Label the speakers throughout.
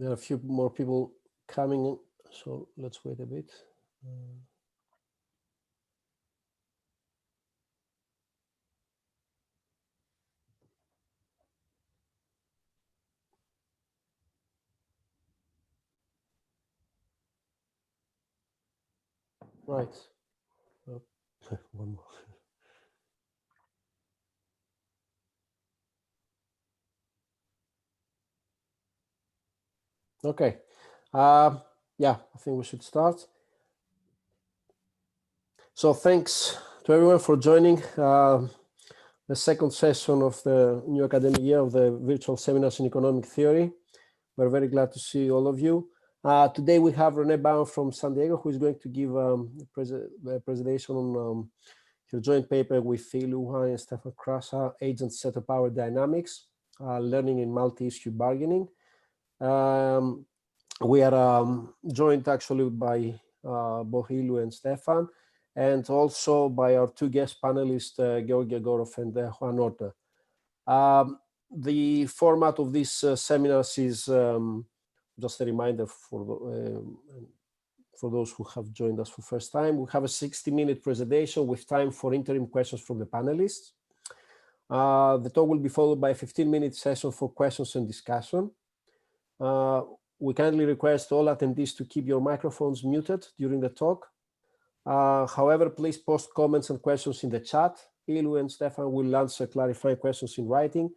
Speaker 1: There are a few more people coming in, so let's wait a bit. Right. One more. Okay. Yeah, I think we should start. So thanks to everyone for joining the second session of the new academic year of the virtual seminars in economic theory. We're very glad to see all of you. Today we have Renee Bowen from San Diego, who is going to give a presentation on her joint paper with Phil Uha and Stefan Krasa, Agent-Set Power Dynamics, Learning in Multi-Issue Bargaining. We are joined actually by both Ilu and Stefan, and also by our two guest panelists, Georgi Agorov and Juan Orta. The format of these seminars is just a reminder for those who have joined us for the first time. We have a 60-minute presentation with time for interim questions from the panelists. The talk will be followed by a 15-minute session for questions and discussion. We kindly request all attendees to keep your microphones muted during the talk. However, please post comments and questions in the chat. Ilu and Stefan will answer clarifying questions in writing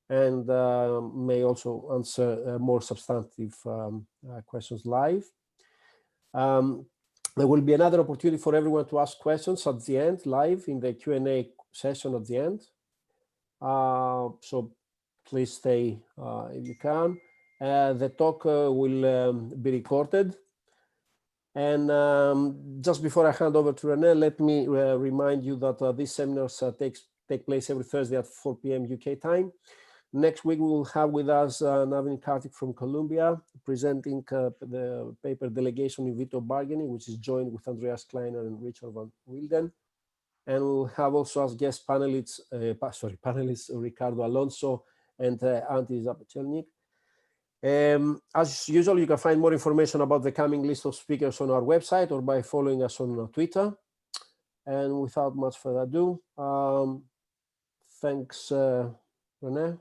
Speaker 1: and may also answer more substantive questions live. There will be another opportunity for everyone to ask questions at the end, live in the Q&A session at the end. So please stay if you can. The talk will be recorded. And just before I hand over to Renee, let me remind you that these seminars take place every Thursday at 4 p.m. UK time. Next week, we will have with us Navin Kartik from Columbia, presenting the paper Delegation in Veto Bargaining, which is joined with Andreas Kleiner and Richard van Wilden. And we'll have also as guest panelists, Ricardo Alonso and Antti Zapchelnik. As usual, you can find more information about the coming list of speakers on our website or by following us on Twitter. And without much further ado, thanks, Renee,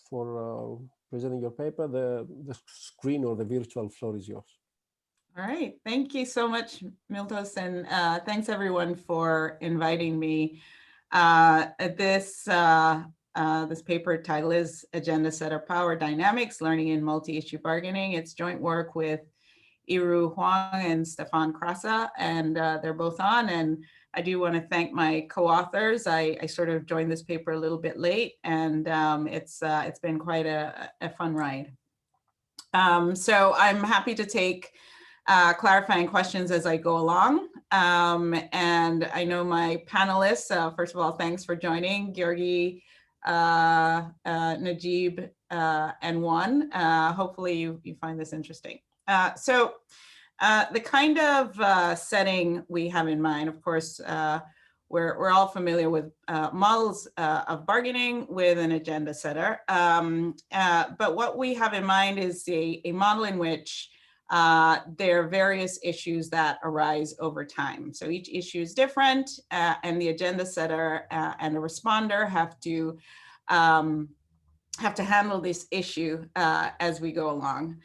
Speaker 1: for presenting your paper. The screen or the virtual floor is yours.
Speaker 2: All right. Thank you so much, Miltos, and thanks everyone for inviting me. This paper title is Agenda Setter Power Dynamics, Learning in Multi-Issue Bargaining. It's joint work with Iru Huang and Stefan Krasa, and they're both on. And I do want to thank my co-authors. I sort of joined this paper a little bit late, and it's been quite a fun ride. So I'm happy to take clarifying questions as I go along. And I know my panelists, first of all, thanks for joining, Georgi, Najib, and Juan. Hopefully you find this interesting. So the kind of setting we have in mind, of course, we're all familiar with models of bargaining with an agenda setter. But what we have in mind is a model in which there are various issues that arise over time. So each issue is different, and the agenda setter and the responder have to handle this issue as we go along.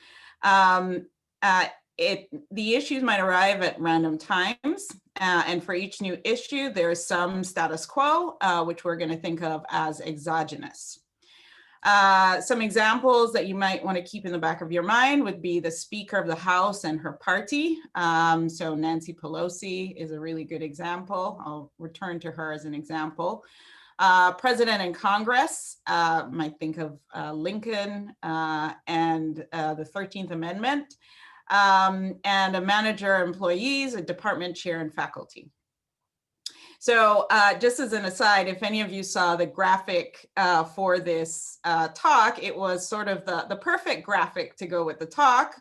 Speaker 2: The issues might arrive at random times, and for each new issue, there is some status quo, which we're going to think of as exogenous. Some examples that you might want to keep in the back of your mind would be the Speaker of the House and her party. So Nancy Pelosi is a really good example. I'll return to her as an example. President and Congress, might think of Lincoln and the 13th Amendment, and a manager, employees, a department chair, and faculty. So just as an aside, if any of you saw the graphic for this talk, it was sort of the perfect graphic to go with the talk,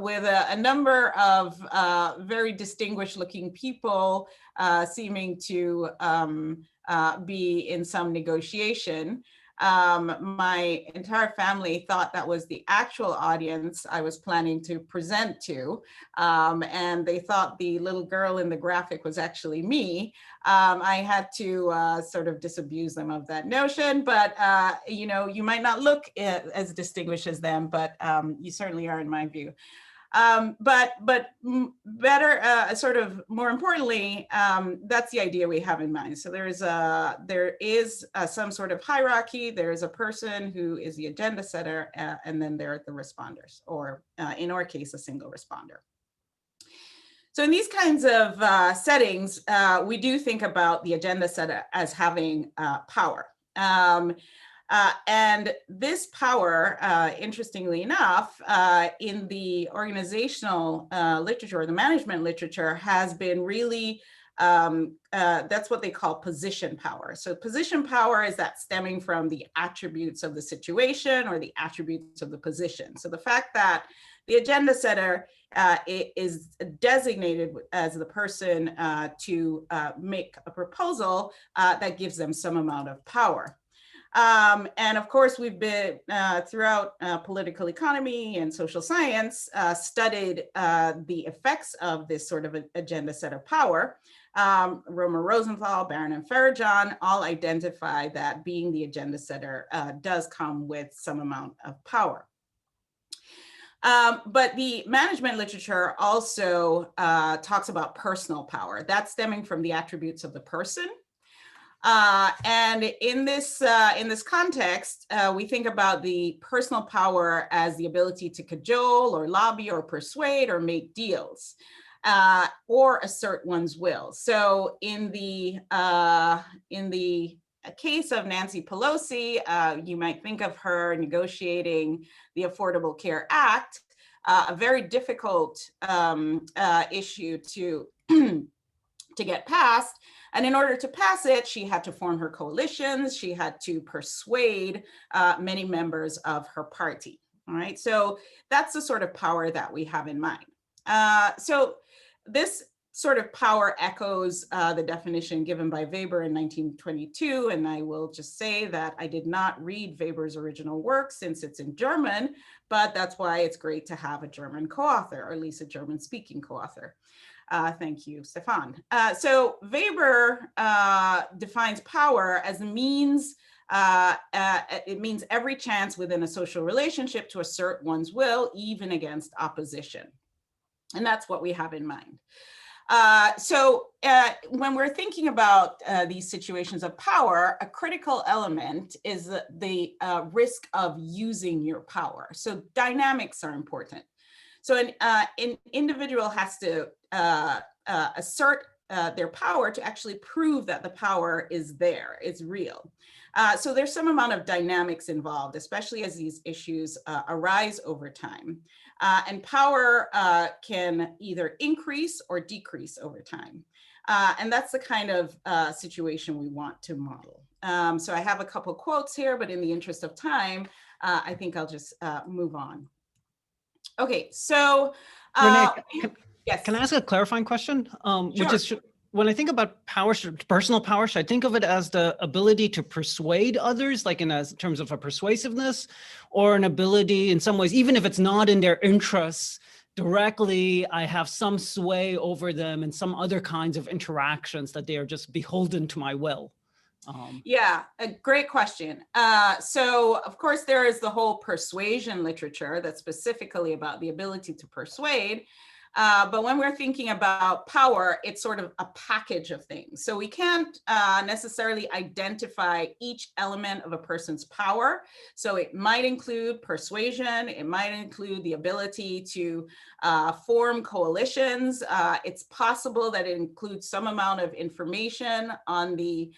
Speaker 2: with a number of very distinguished looking people seeming to be in some negotiation. My entire family thought that was the actual audience I was planning to present to, and they thought the little girl in the graphic was actually me. I had to sort of disabuse them of that notion, but you know, you might not look as distinguished as them, but you certainly are in my view. But better, sort of more importantly, that's the idea we have in mind. So there is some sort of hierarchy. There is a person who is the agenda setter, and then there are the responders, or in our case, a single responder. So in these kinds of settings, we do think about the agenda setter as having power. And this power, interestingly enough, in the organizational literature, or the management literature, has been really, that's what they call position power. So position power is that stemming from the attributes of the situation or the attributes of the position. So the fact that the agenda setter is designated as the person to make a proposal that gives them some amount of power. And of course, we've been throughout political economy and social science studied the effects of this sort of agenda setter power. Romer Rosenthal, Barron, and Farragon all identify that being the agenda setter does come with some amount of power. But the management literature also talks about personal power. That's stemming from the attributes of the person. And in this context, we think about the personal power as the ability to cajole or lobby or persuade or make deals, or assert one's will. So in the case of Nancy Pelosi, you might think of her negotiating the Affordable Care Act, a very difficult issue to get passed. And in order to pass it, she had to form her coalitions. She had to persuade many members of her party. All right, so that's the sort of power that we have in mind. So this sort of power echoes the definition given by Weber in 1922. And I will just say that I did not read Weber's original work since it's in German, but that's why it's great to have a German co-author, or at least a German-speaking co-author. Thank you, Stefan. So Weber defines power as a means, it means every chance within a social relationship to assert one's will, even against opposition. And that's what we have in mind. So when we're thinking about these situations of power, a critical element is the risk of using your power. So dynamics are important. So an individual has to assert their power to actually prove that the power is there, it's real. So there's some amount of dynamics involved, especially as these issues arise over time. And power can either increase or decrease over time. And that's the kind of situation we want to model. So I have a couple quotes here, but in the interest of time, I think I'll just move on. Okay, so
Speaker 3: Renee,
Speaker 2: yes.
Speaker 3: Can I ask a clarifying question?
Speaker 2: Sure.
Speaker 3: Which is, when I think about power, personal power, should I think of it as the ability to persuade others, like in terms of a persuasiveness, or an ability in some ways, even if it's not in their interests directly, I have some sway over them and some other kinds of interactions that they are just beholden to my will?
Speaker 2: Yeah, a great question. So of course, there is the whole persuasion literature that's specifically about the ability to persuade. But when we're thinking about power, it's sort of a package of things. So we can't necessarily identify each element of a person's power. So it might include persuasion. It might include the ability to form coalitions. It's possible that it includes some amount of information on the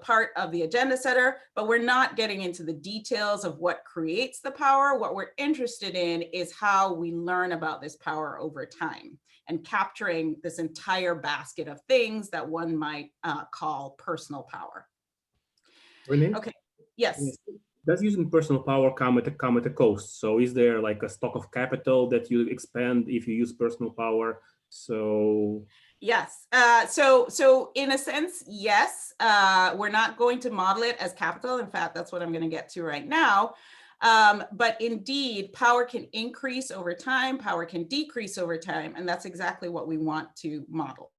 Speaker 2: part of the agenda setter, but we're not getting into the details of what creates the power. What we're interested in is how we learn about this power over time and capturing this entire basket of things that one might call personal power.
Speaker 4: Renee?
Speaker 2: Okay, yes.
Speaker 4: Does using personal power come at a cost? So is there like a stock of capital that you expend if you use personal power? So
Speaker 2: Yes. So in a sense, yes, we're not going to model it as capital. In fact, that's what I'm going to get to right now. But indeed, power can increase over time, power can decrease over time, and that's exactly what we want to model.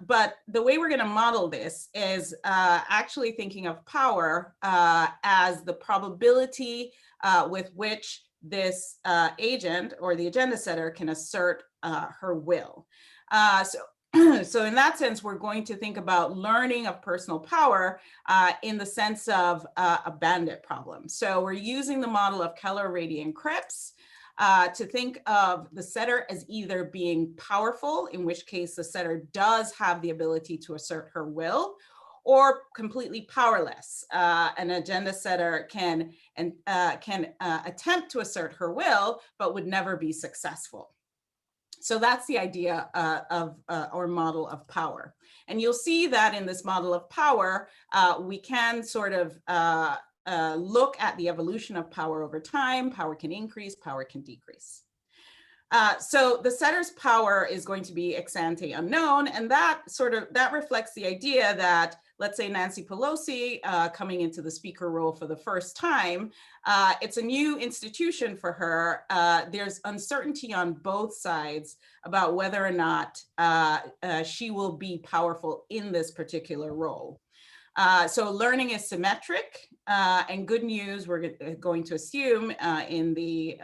Speaker 2: But the way we're going to model this is actually thinking of power as the probability with which this agent or the agenda setter can assert her will. So in that sense, we're going to think about learning of personal power in the sense of a bandit problem. So we're using the model of Keller, Rady, and Cripps to think of the setter as either being powerful, in which case the setter does have the ability to assert her will, or completely powerless. An agenda setter can attempt to assert her will, but would never be successful. So that's the idea of our model of power. And you'll see that in this model of power, we can sort of look at the evolution of power over time. Power can increase, power can decrease. So the setter's power is going to be ex ante unknown, and that reflects the idea that, let's say, Nancy Pelosi coming into the speaker role for the first time, it's a new institution for her. There's uncertainty on both sides about whether or not she will be powerful in this particular role. So learning is symmetric, and good news, we're going to assume in the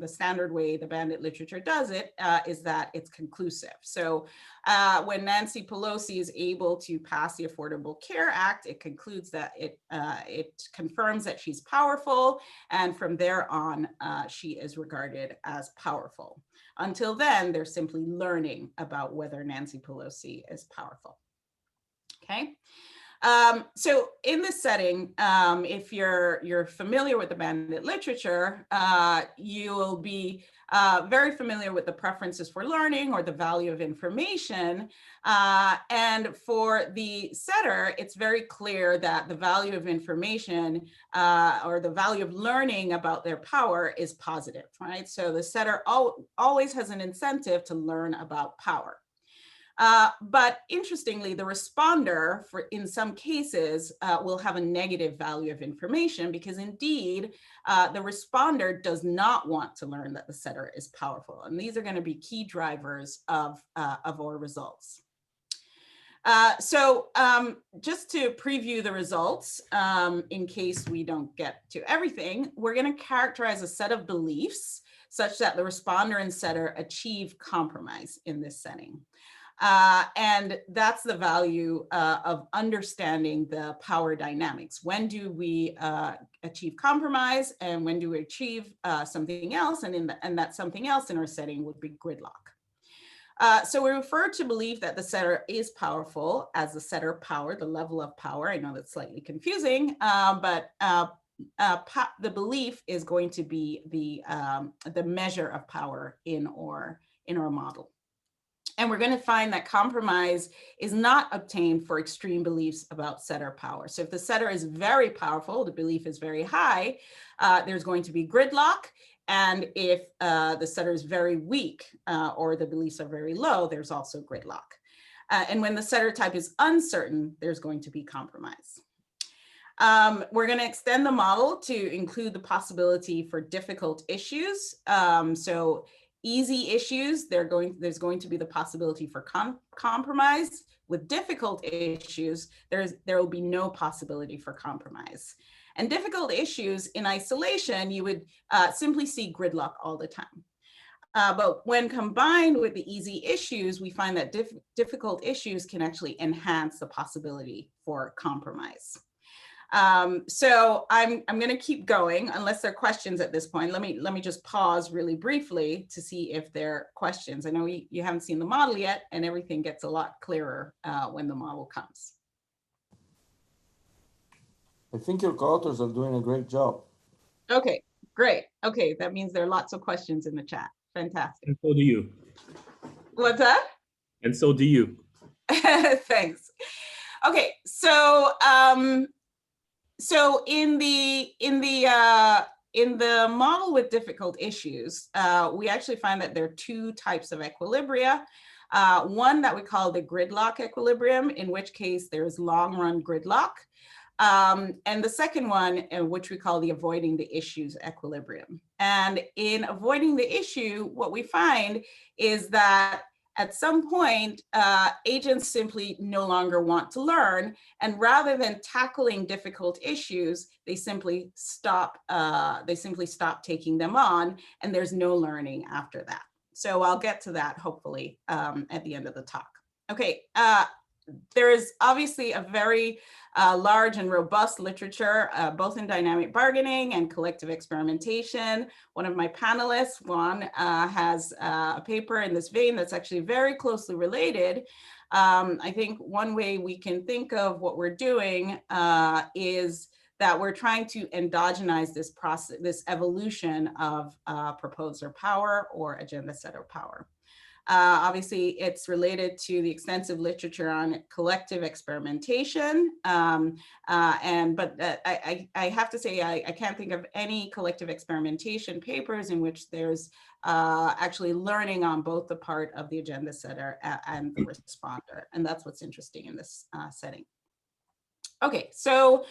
Speaker 2: standard way the bandit literature does it, is that it's conclusive. So when Nancy Pelosi is able to pass the Affordable Care Act, it concludes that it confirms that she's powerful, and from there on, she is regarded as powerful. Until then, they're simply learning about whether Nancy Pelosi is powerful. Okay. So in this setting, if you're familiar with the bandit literature, you will be very familiar with the preferences for learning or the value of information. And for the setter, it's very clear that the value of information or the value of learning about their power is positive, right? So the setter always has an incentive to learn about power. But interestingly, the responder, in some cases, will have a negative value of information because indeed, the responder does not want to learn that the setter is powerful. And these are going to be key drivers of our results. So just to preview the results, in case we don't get to everything, we're going to characterize a set of beliefs such that the responder and setter achieve compromise in this setting. And that's the value of understanding the power dynamics. When do we achieve compromise, and when do we achieve something else? And that something else in our setting would be gridlock. So we refer to belief that the setter is powerful as the setter power, the level of power. I know that's slightly confusing, but the belief is going to be the measure of power in our model. And we're going to find that compromise is not obtained for extreme beliefs about setter power. So if the setter is very powerful, the belief is very high, there's going to be gridlock. And if the setter is very weak or the beliefs are very low, there's also gridlock. And when the setter type is uncertain, there's going to be compromise. We're going to extend the model to include the possibility for difficult issues. So easy issues, there's going to be the possibility for compromise. With difficult issues, there will be no possibility for compromise. And difficult issues in isolation, you would simply see gridlock all the time. But when combined with the easy issues, we find that difficult issues can actually enhance the possibility for compromise. So I'm going to keep going unless there are questions at this point. Let me just pause really briefly to see if there are questions. I know you haven't seen the model yet, and everything gets a lot clearer when the model comes.
Speaker 5: I think your co-authors are doing a great job.
Speaker 2: Okay, great. Okay, that means there are lots of questions in the chat. Fantastic.
Speaker 4: And so do you.
Speaker 2: What's that?
Speaker 4: And so do you.
Speaker 2: Thanks. Okay, so so in the model with difficult issues, we actually find that there are two types of equilibria. One that we call the gridlock equilibrium, in which case there's long run gridlock. And the second one, which we call the avoiding the issues equilibrium. And in avoiding the issue, what we find is that at some point, agents simply no longer want to learn, and rather than tackling difficult issues, they simply stop taking them on, and there's no learning after that. So I'll get to that hopefully at the end of the talk. Okay, there is obviously a very large and robust literature, both in dynamic bargaining and collective experimentation. One of my panelists, Juan, has a paper in this vein that's actually very closely related. I think one way we can think of what we're doing is that we're trying to endogenize this process, this evolution of proposer power or agenda setter power. Obviously, it's related to the extensive literature on collective experimentation. But I have to say, I can't think of any collective experimentation papers in which there's actually learning on both the part of the agenda setter and the responder. And that's what's interesting in this setting. Okay, so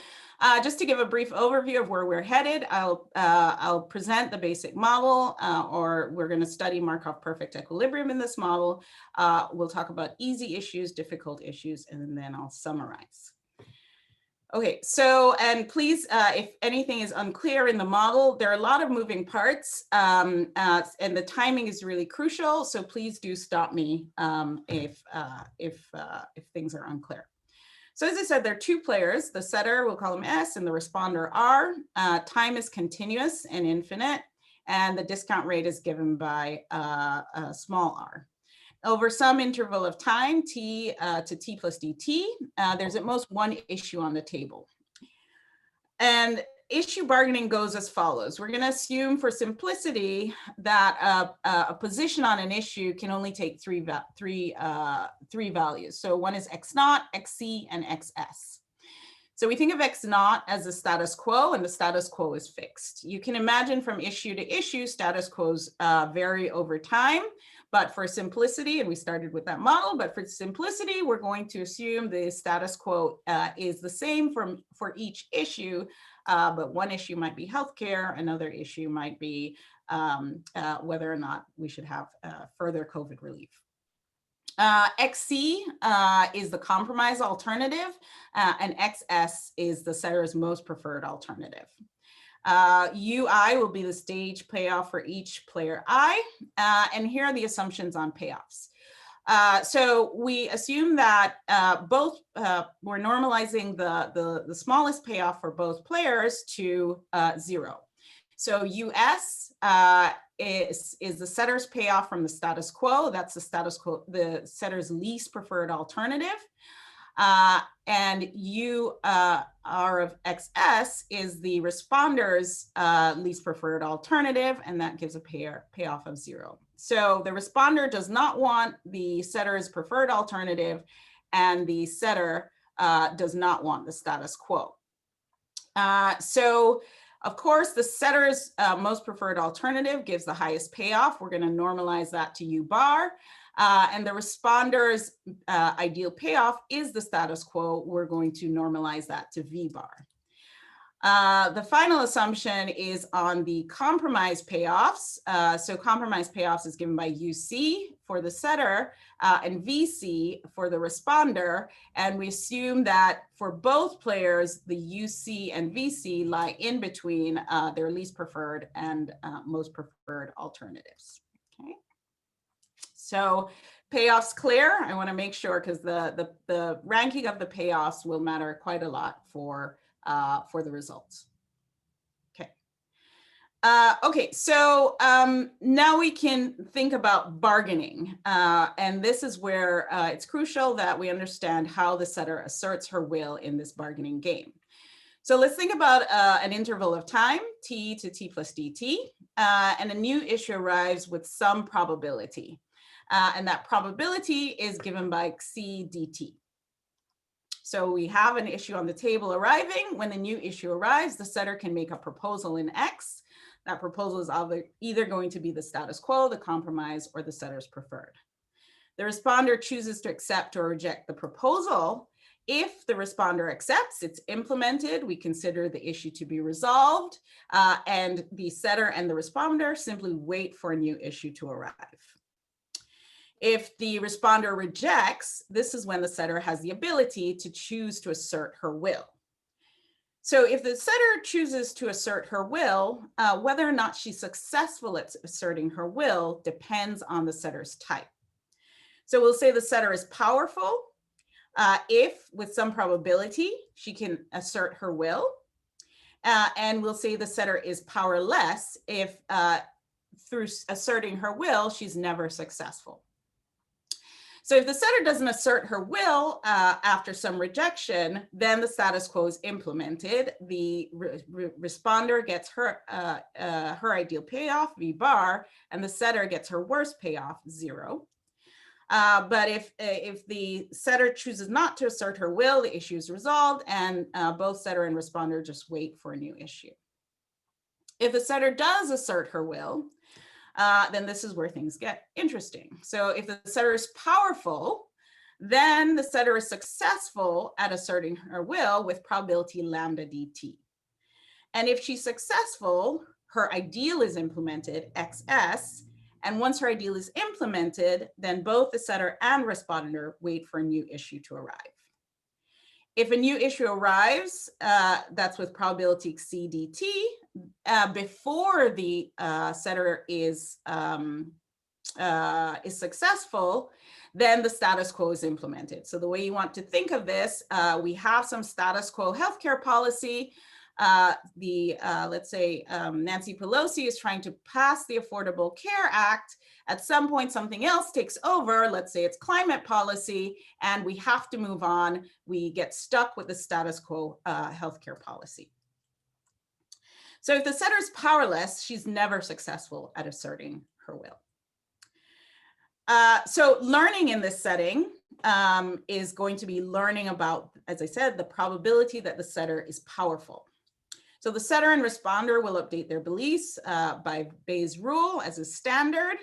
Speaker 2: just to give a brief overview of where we're headed, I'll present the basic model, or we're going to study Markov perfect equilibrium in this model. We'll talk about easy issues, difficult issues, and then I'll summarize. Okay, so, and please, if anything is unclear in the model, there are a lot of moving parts, and the timing is really crucial. So please do stop me if things are unclear. So as I said, there are two players, the setter, we'll call him S, and the responder R. Time is continuous and infinite, and the discount rate is given by a small r. Over some interval of time, t to t plus dt, there's at most one issue on the table. And issue bargaining goes as follows. We're going to assume for simplicity that a position on an issue can only take three values. So one is x0, xc, and xs. So we think of x0 as the status quo, and the status quo is fixed. You can imagine from issue to issue, status quos vary over time. But for simplicity, and we started with that model, but for simplicity, we're going to assume the status quo is the same for each issue. But one issue might be healthcare, another issue might be whether or not we should have further COVID relief. XC is the compromise alternative, and XS is the setter's most preferred alternative. UI will be the stage payoff for each player I, and here are the assumptions on payoffs. So we assume that we're normalizing the smallest payoff for both players to 0. So US is the setter's payoff from the status quo. That's the status quo, the setter's least preferred alternative. And R of XS is the responder's least preferred alternative, and that gives a payoff of 0. So the responder does not want the setter's preferred alternative, and the setter does not want the status quo. So of course, the setter's most preferred alternative gives the highest payoff. We're going to normalize that to U bar. And the responder's ideal payoff is the status quo. We're going to normalize that to V bar. The final assumption is on the compromise payoffs. So compromise payoffs is given by UC for the setter and VC for the responder. And we assume that for both players, the UC and VC lie in between their least preferred and most preferred alternatives. Okay. So payoffs clear. I want to make sure because the ranking of the payoffs will matter quite a lot for the results. Okay. Okay, so now we can think about bargaining. And this is where it's crucial that we understand how the setter asserts her will in this bargaining game. So let's think about an interval of time, t to t plus dt, and a new issue arrives with some probability. And that probability is given by c dt. So we have an issue on the table arriving. When the new issue arrives, the setter can make a proposal in X. That proposal is either going to be the status quo, the compromise, or the setter's preferred. The responder chooses to accept or reject the proposal. If the responder accepts, it's implemented. We consider the issue to be resolved, and the setter and the responder simply wait for a new issue to arrive. If the responder rejects, this is when the setter has the ability to choose to assert her will. So if the setter chooses to assert her will, whether or not she's successful at asserting her will depends on the setter's type. So we'll say the setter is powerful if, with some probability, she can assert her will. And we'll say the setter is powerless if, through asserting her will, she's never successful. So if the setter doesn't assert her will after some rejection, then the status quo is implemented. The responder gets her ideal payoff, V bar, and the setter gets her worst payoff, 0. But if the setter chooses not to assert her will, the issue is resolved, and both setter and responder just wait for a new issue. If the setter does assert her will, then this is where things get interesting. So if the setter is powerful, then the setter is successful at asserting her will with probability lambda dt. And if she's successful, her ideal is implemented, XS, and once her ideal is implemented, then both the setter and responder wait for a new issue to arrive. If a new issue arrives, that's with probability C dt, before the setter is successful, then the status quo is implemented. So the way you want to think of this, we have some status quo healthcare policy. Let's say Nancy Pelosi is trying to pass the Affordable Care Act. At some point, something else takes over. Let's say it's climate policy, and we have to move on. We get stuck with the status quo healthcare policy. So if the setter is powerless, she's never successful at asserting her will. So learning in this setting is going to be learning about, as I said, the probability that the setter is powerful. So the setter and responder will update their beliefs by Bayes' rule as a standard.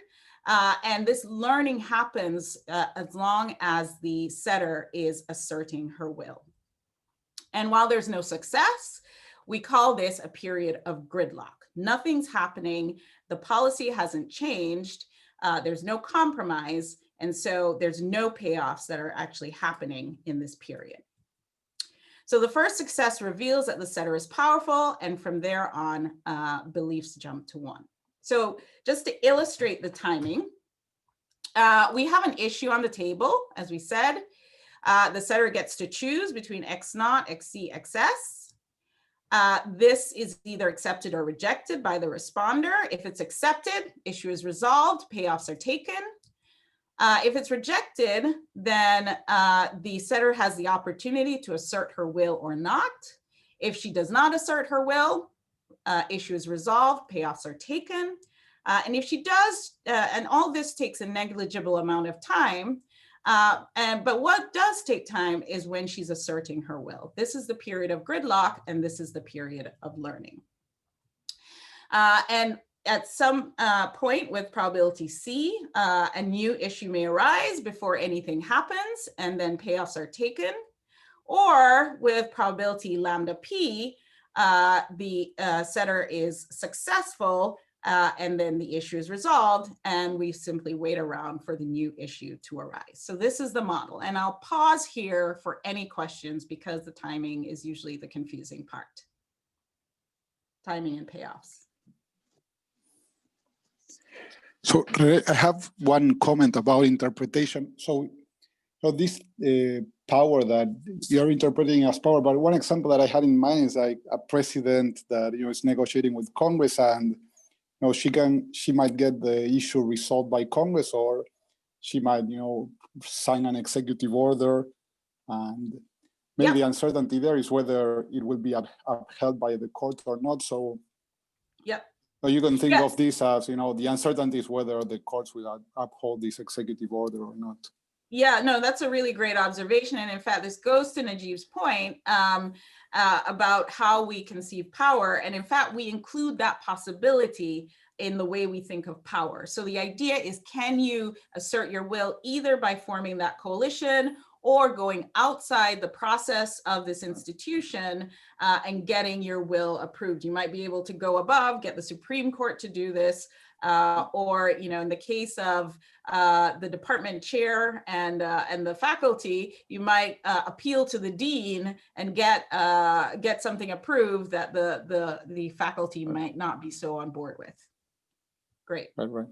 Speaker 2: And this learning happens as long as the setter is asserting her will. And while there's no success, we call this a period of gridlock. Nothing's happening. The policy hasn't changed. There's no compromise. And so there's no payoffs that are actually happening in this period. So the first success reveals that the setter is powerful, and from there on, beliefs jump to 1. So just to illustrate the timing, we have an issue on the table, as we said. The setter gets to choose between X0, XC, XS. This is either accepted or rejected by the responder. If it's accepted, issue is resolved, payoffs are taken. If it's rejected, then the setter has the opportunity to assert her will or not. If she does not assert her will, issue is resolved, payoffs are taken. And if she does, and all this takes a negligible amount of time, but what does take time is when she's asserting her will. This is the period of gridlock, and this is the period of learning. And at some point with probability C, a new issue may arise before anything happens, and then payoffs are taken. Or with probability lambda P, the setter is successful, and then the issue is resolved, and we simply wait around for the new issue to arise. So this is the model. And I'll pause here for any questions because the timing is usually the confusing part. Timing and payoffs.
Speaker 6: So I have one comment about interpretation. So this power that you're interpreting as power, but one example that I had in mind is like a president that is negotiating with Congress, and she might get the issue resolved by Congress, or she might sign an executive order, and maybe the uncertainty there is whether it will be upheld by the court or not. So so you can think of this as, the uncertainty is whether the courts will uphold this executive order or not.
Speaker 2: Yeah, no, that's a really great observation. And in fact, this goes to Najib's point about how we conceive power. And in fact, we include that possibility in the way we think of power. So the idea is, can you assert your will either by forming that coalition or going outside the process of this institution and getting your will approved? You might be able to go above, get the Supreme Court to do this, or, you know, in the case of the department chair and the faculty, you might appeal to the dean and get something approved that the faculty might not be so on board with. Great.
Speaker 6: Right.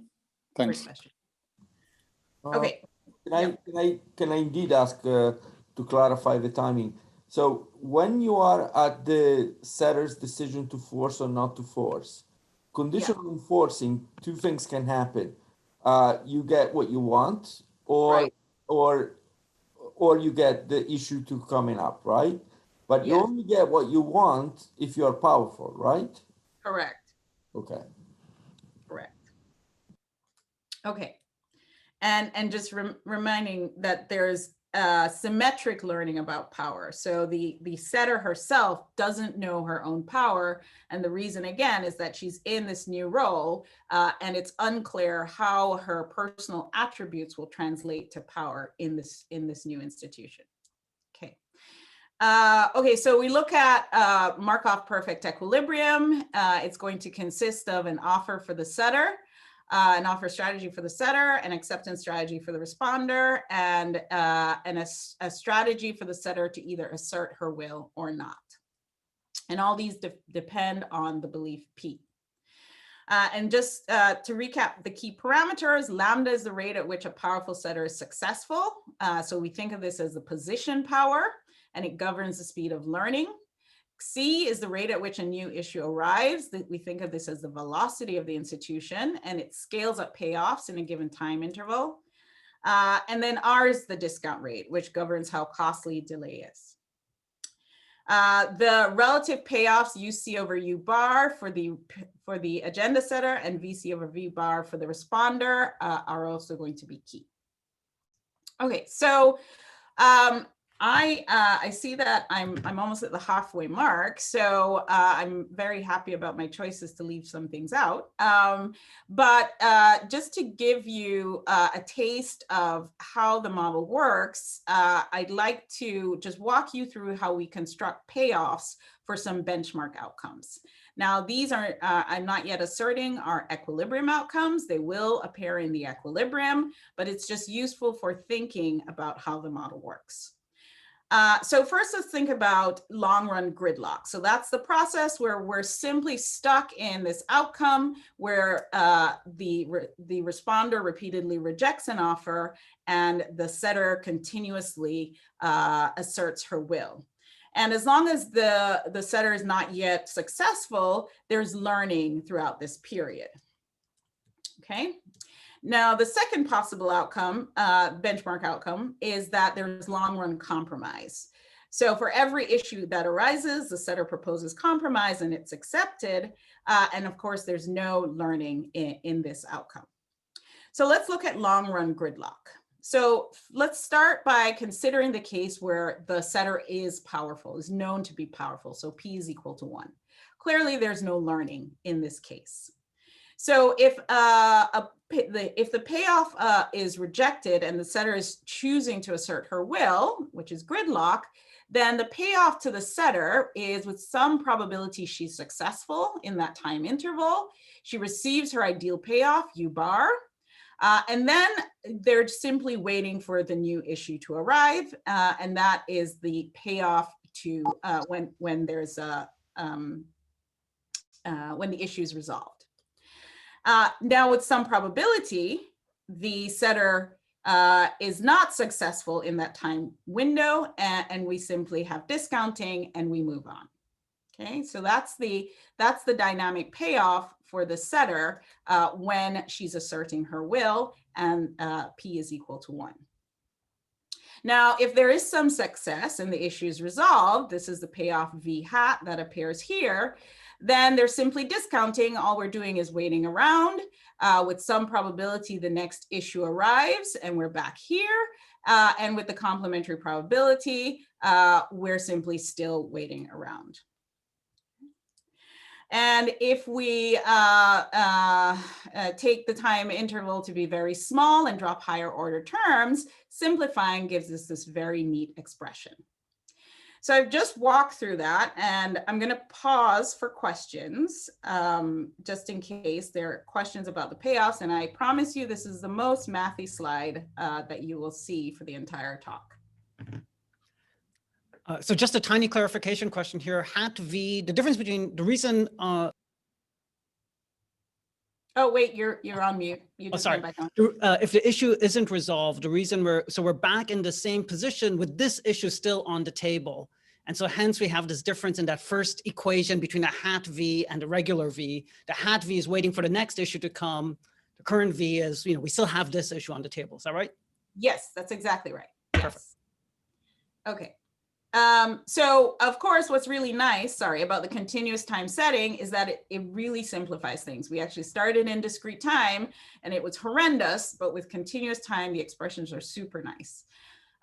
Speaker 6: Thanks.
Speaker 2: Great question. Okay.
Speaker 5: Can I indeed ask to clarify the timing? So when you are at the setter's decision to force or not to force, conditional enforcing, two things can happen. You get what you want, or you get the issue to coming up, right? But you only get what you want if you are powerful, right?
Speaker 2: Correct.
Speaker 5: Okay.
Speaker 2: Correct. Okay. And just reminding that there's symmetric learning about power. So the setter herself doesn't know her own power. And the reason, again, is that she's in this new role and it's unclear how her personal attributes will translate to power in this new institution. Okay. Okay, so we look at Markov perfect equilibrium. It's going to consist of an offer for the setter, an offer strategy for the setter, an acceptance strategy for the responder, and a strategy for the setter to either assert her will or not. And all these depend on the belief P. And just to recap the key parameters, lambda is the rate at which a powerful setter is successful. So we think of this as the position power, and it governs the speed of learning. C is the rate at which a new issue arrives. We think of this as the velocity of the institution, and it scales up payoffs in a given time interval. And then R is the discount rate, which governs how costly delay is. The relative payoffs UC over U bar for the agenda setter and VC over V bar for the responder are also going to be key. Okay, so I see that I'm almost at the halfway mark, so I'm very happy about my choices to leave some things out. But just to give you a taste of how the model works, I'd like to just walk you through how we construct payoffs for some benchmark outcomes. Now, these are, I'm not yet asserting, are equilibrium outcomes. They will appear in the equilibrium, but it's just useful for thinking about how the model works. So first, let's think about long-run gridlock. So that's the process where we're simply stuck in this outcome where the responder repeatedly rejects an offer and the setter continuously asserts her will. And as long as the setter is not yet successful, there's learning throughout this period. Okay. Now, the second possible outcome, benchmark outcome, is that there's long-run compromise. So for every issue that arises, the setter proposes compromise and it's accepted. And of course, there's no learning in this outcome. So let's look at long-run gridlock. So let's start by considering the case where the setter is powerful, is known to be powerful. So P is equal to 1. Clearly, there's no learning in this case. So if the payoff is rejected and the setter is choosing to assert her will, which is gridlock, then the payoff to the setter is with some probability she's successful in that time interval. She receives her ideal payoff, U bar, and then they're simply waiting for the new issue to arrive, and that is the payoff to when there's when the issue is resolved. Now, with some probability, the setter is not successful in that time window, and we simply have discounting and we move on. Okay, so that's the dynamic payoff for the setter when she's asserting her will and P is equal to 1. Now, if there is some success and the issue is resolved, this is the payoff V hat that appears here, then they're simply discounting. All we're doing is waiting around. With some probability, the next issue arrives and we're back here. And with the complementary probability, we're simply still waiting around. And if we take the time interval to be very small and drop higher order terms, simplifying gives us this very neat expression. So I've just walked through that, and I'm going to pause for questions, just in case there are questions about the payoffs. And I promise you, this is the most mathy slide that you will see for the entire talk.
Speaker 3: So just a tiny clarification question here. Hat V, the difference between the reason.
Speaker 2: Oh wait, you're on mute. You just went back on.
Speaker 3: If the issue isn't resolved, the reason we're back in the same position with this issue still on the table. And so hence we have this difference in that first equation between a hat V and a regular V. The hat V is waiting for the next issue to come. The current V is, we still have this issue on the table. Is that right?
Speaker 2: Yes, that's exactly right.
Speaker 3: Perfect.
Speaker 2: Yes. Okay. So of course, what's really nice, about the continuous time setting is that it really simplifies things. We actually started in discrete time and it was horrendous, but with continuous time, the expressions are super nice.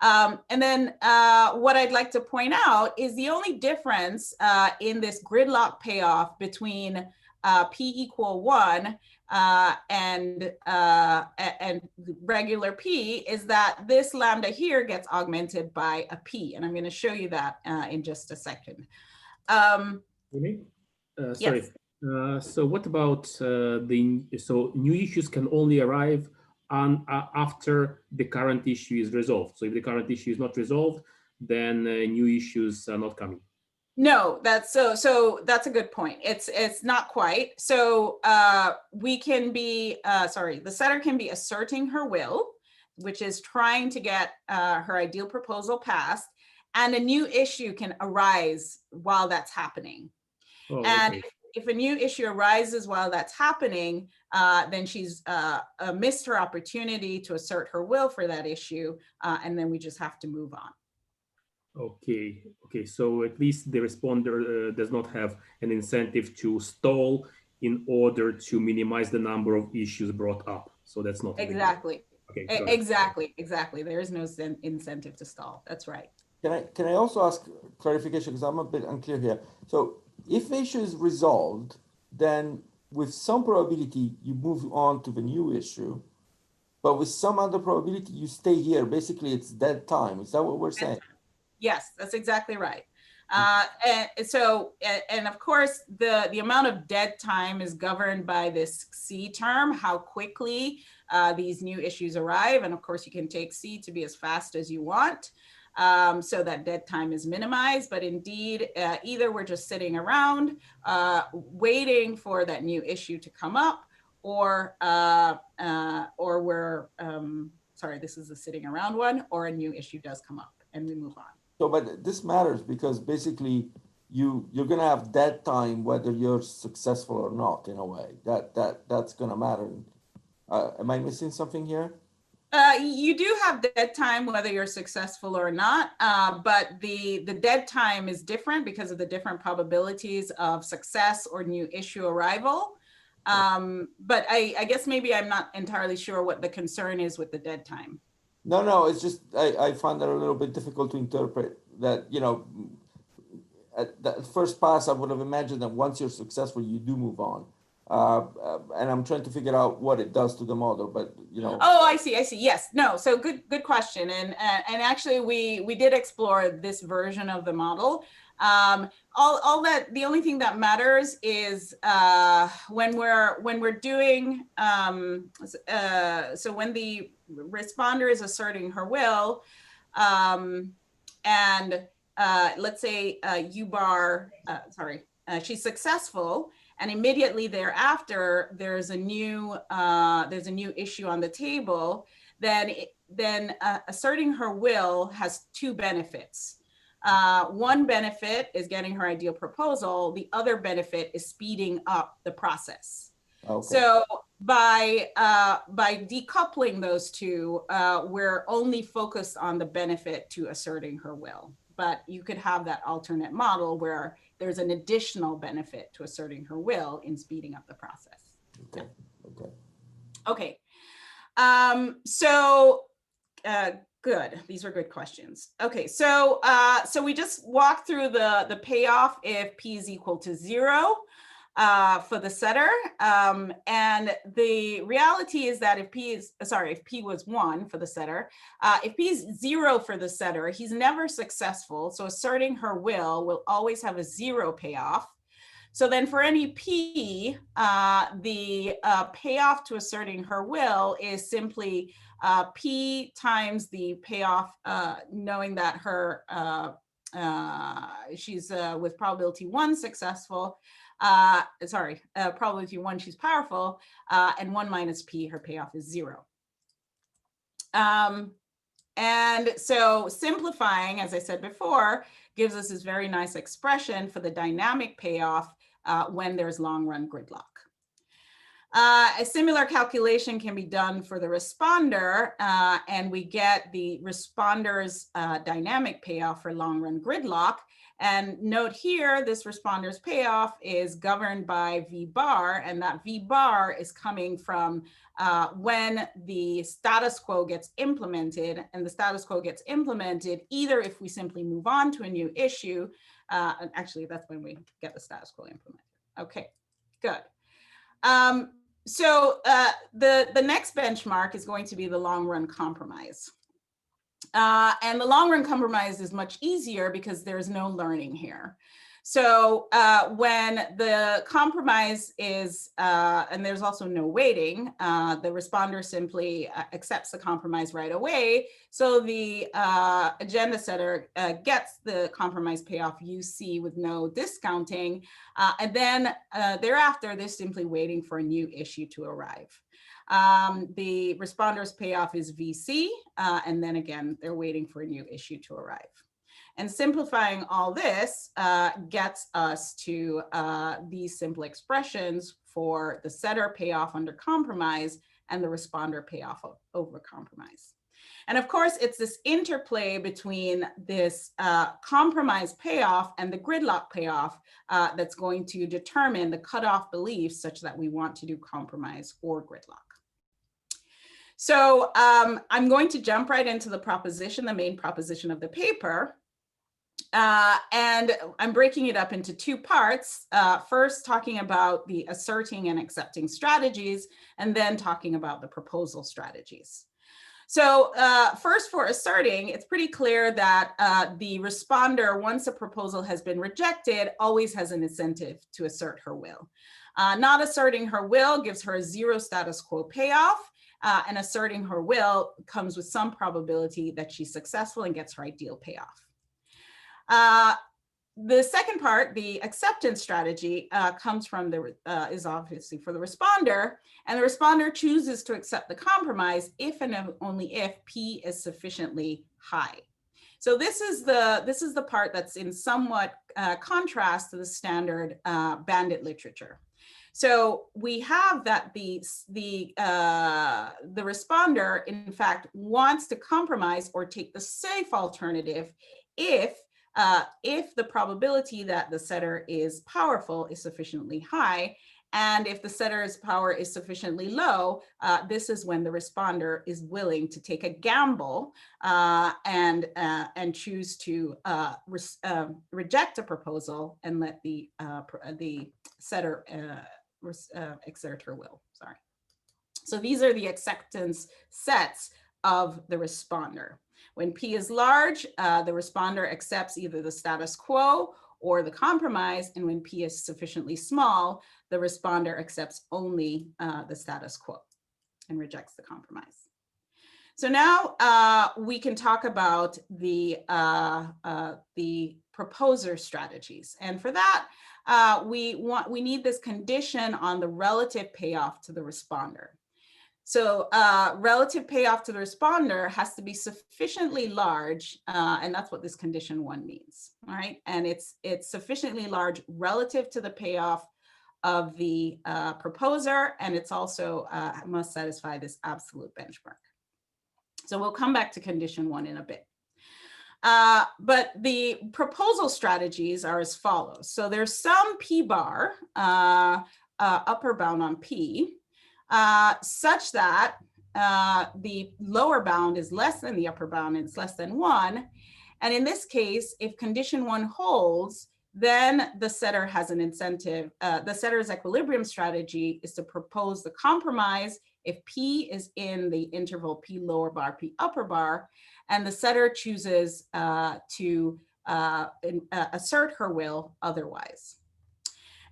Speaker 2: And then what I'd like to point out is the only difference in this gridlock payoff between P equal 1 and regular P is that this lambda here gets augmented by a P. And I'm going to show you that in just a second.
Speaker 4: Renee? Sorry.
Speaker 2: Yes.
Speaker 4: So what about so new issues can only arrive on after the current issue is resolved. So if the current issue is not resolved, then new issues are not coming.
Speaker 2: No, that's so that's a good point. It's not quite. So we can be, the setter can be asserting her will, which is trying to get her ideal proposal passed, and a new issue can arise while that's happening.
Speaker 4: Oh,
Speaker 2: and
Speaker 4: okay.
Speaker 2: if a new issue arises while that's happening, then she's missed her opportunity to assert her will for that issue, and then we just have to move on.
Speaker 4: Okay. So at least the responder does not have an incentive to stall in order to minimize the number of issues brought up. So that's not
Speaker 2: Exactly.
Speaker 4: Okay.
Speaker 2: Exactly. There is no incentive to stall. That's right.
Speaker 5: Can I also ask clarification, because I'm a bit unclear here. So if the issue is resolved, then with some probability you move on to the new issue, but with some other probability you stay here. Basically, it's dead time. Is that what we're saying?
Speaker 2: Yes, that's exactly right. And of course, the amount of dead time is governed by this C term, how quickly these new issues arrive. And of course, you can take C to be as fast as you want, so that dead time is minimized. But indeed, either we're just sitting around waiting for that new issue to come up, or we're, this is the sitting around one, or a new issue does come up and we move on.
Speaker 5: So, but this matters because basically you're going to have dead time whether you're successful or not, in a way. That's going to matter. Am I missing something here?
Speaker 2: You do have dead time whether you're successful or not, but the dead time is different because of the different probabilities of success or new issue arrival. But I guess maybe I'm not entirely sure what the concern is with the dead time.
Speaker 5: No, it's just I find that a little bit difficult to interpret. That, at the first pass, I would have imagined that once you're successful, you do move on. And I'm trying to figure out what it does to the model, but
Speaker 2: Oh, I see. Yes, no. So good question. And actually, we did explore this version of the model. All that, the only thing that matters is when we're doing so when the responder is asserting her will, and let's say she's successful, and immediately thereafter there's a new issue on the table, then asserting her will has two benefits. One benefit is getting her ideal proposal. The other benefit is speeding up the process. Okay. So by decoupling those two, we're only focused on the benefit to asserting her will. But you could have that alternate model where there's an additional benefit to asserting her will in speeding up the process. Okay. So Good. These are good questions. Okay, so so we just walked through the payoff if P is equal to 0 for the setter. And the reality is that if P was 1 for the setter, if P is 0 for the setter, he's never successful. So asserting her will always have a 0 payoff. So then for any P, the payoff to asserting her will is simply P times the payoff, knowing that her she's with probability 1 successful, probability 1 she's powerful, and 1 minus P, her payoff is 0. And so simplifying, as I said before, gives us this very nice expression for the dynamic payoff when there's long run gridlock. A similar calculation can be done for the responder, and we get the responder's dynamic payoff for long run gridlock. And note here, this responder's payoff is governed by V bar, and that V bar is coming from when the status quo gets implemented, and the status quo gets implemented either if we simply move on to a new issue, and actually that's when we get the status quo implemented. Okay, good. So the next benchmark is going to be the long run compromise. And the long run compromise is much easier because there's no learning here. So when the compromise is, and there's also no waiting, the responder simply accepts the compromise right away. So the agenda setter gets the compromise payoff UC with no discounting. And then thereafter, they're simply waiting for a new issue to arrive. The responder's payoff is VC, and then again, they're waiting for a new issue to arrive. And simplifying all this gets us to these simple expressions for the setter payoff under compromise and the responder payoff over compromise. And of course, it's this interplay between this compromise payoff and the gridlock payoff that's going to determine the cutoff beliefs such that we want to do compromise or gridlock. So I'm going to jump right into the proposition, the main proposition of the paper. And I'm breaking it up into 2 parts. First, talking about the asserting and accepting strategies, and then talking about the proposal strategies. So first, for asserting, it's pretty clear that the responder, once a proposal has been rejected, always has an incentive to assert her will. Not asserting her will gives her a 0 status quo payoff, and asserting her will comes with some probability that she's successful and gets her ideal payoff. The second part, the acceptance strategy, comes from is obviously for the responder, and the responder chooses to accept the compromise if and only if P is sufficiently high. So this is the part that's in somewhat contrast to the standard bandit literature. So we have that the responder, in fact, wants to compromise or take the safe alternative if the probability that the setter is powerful is sufficiently high, and if the setter's power is sufficiently low, this is when the responder is willing to take a gamble and choose to reject a proposal and let the setter exert her will. Sorry. So these are the acceptance sets of the responder. When P is large, the responder accepts either the status quo or the compromise, and when P is sufficiently small, the responder accepts only the status quo and rejects the compromise. So now we can talk about the proposer strategies, and for that we need this condition on the relative payoff to the responder. So relative payoff to the responder has to be sufficiently large, and that's what this condition 1 means, all right? And it's sufficiently large relative to the payoff of the proposer, and it's also must satisfy this absolute benchmark. So we'll come back to condition 1 in a bit. But the proposal strategies are as follows. So there's some P bar, upper bound on P, such that the lower bound is less than the upper bound, and it's less than 1. And in this case, if condition 1 holds, then the setter has an incentive. The setter's equilibrium strategy is to propose the compromise if P is in the interval P lower bar, P upper bar, and the setter chooses to assert her will otherwise.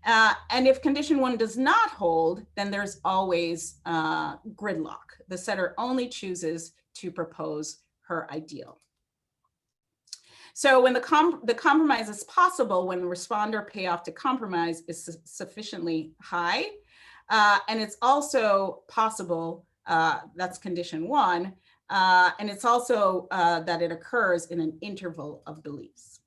Speaker 2: And if condition 1 does not hold, then there's always gridlock. The setter only chooses to propose her ideal. So when the compromise is possible, when the responder payoff to compromise is sufficiently high, and it's also possible, that's condition 1, and it's also that it occurs in an interval of beliefs.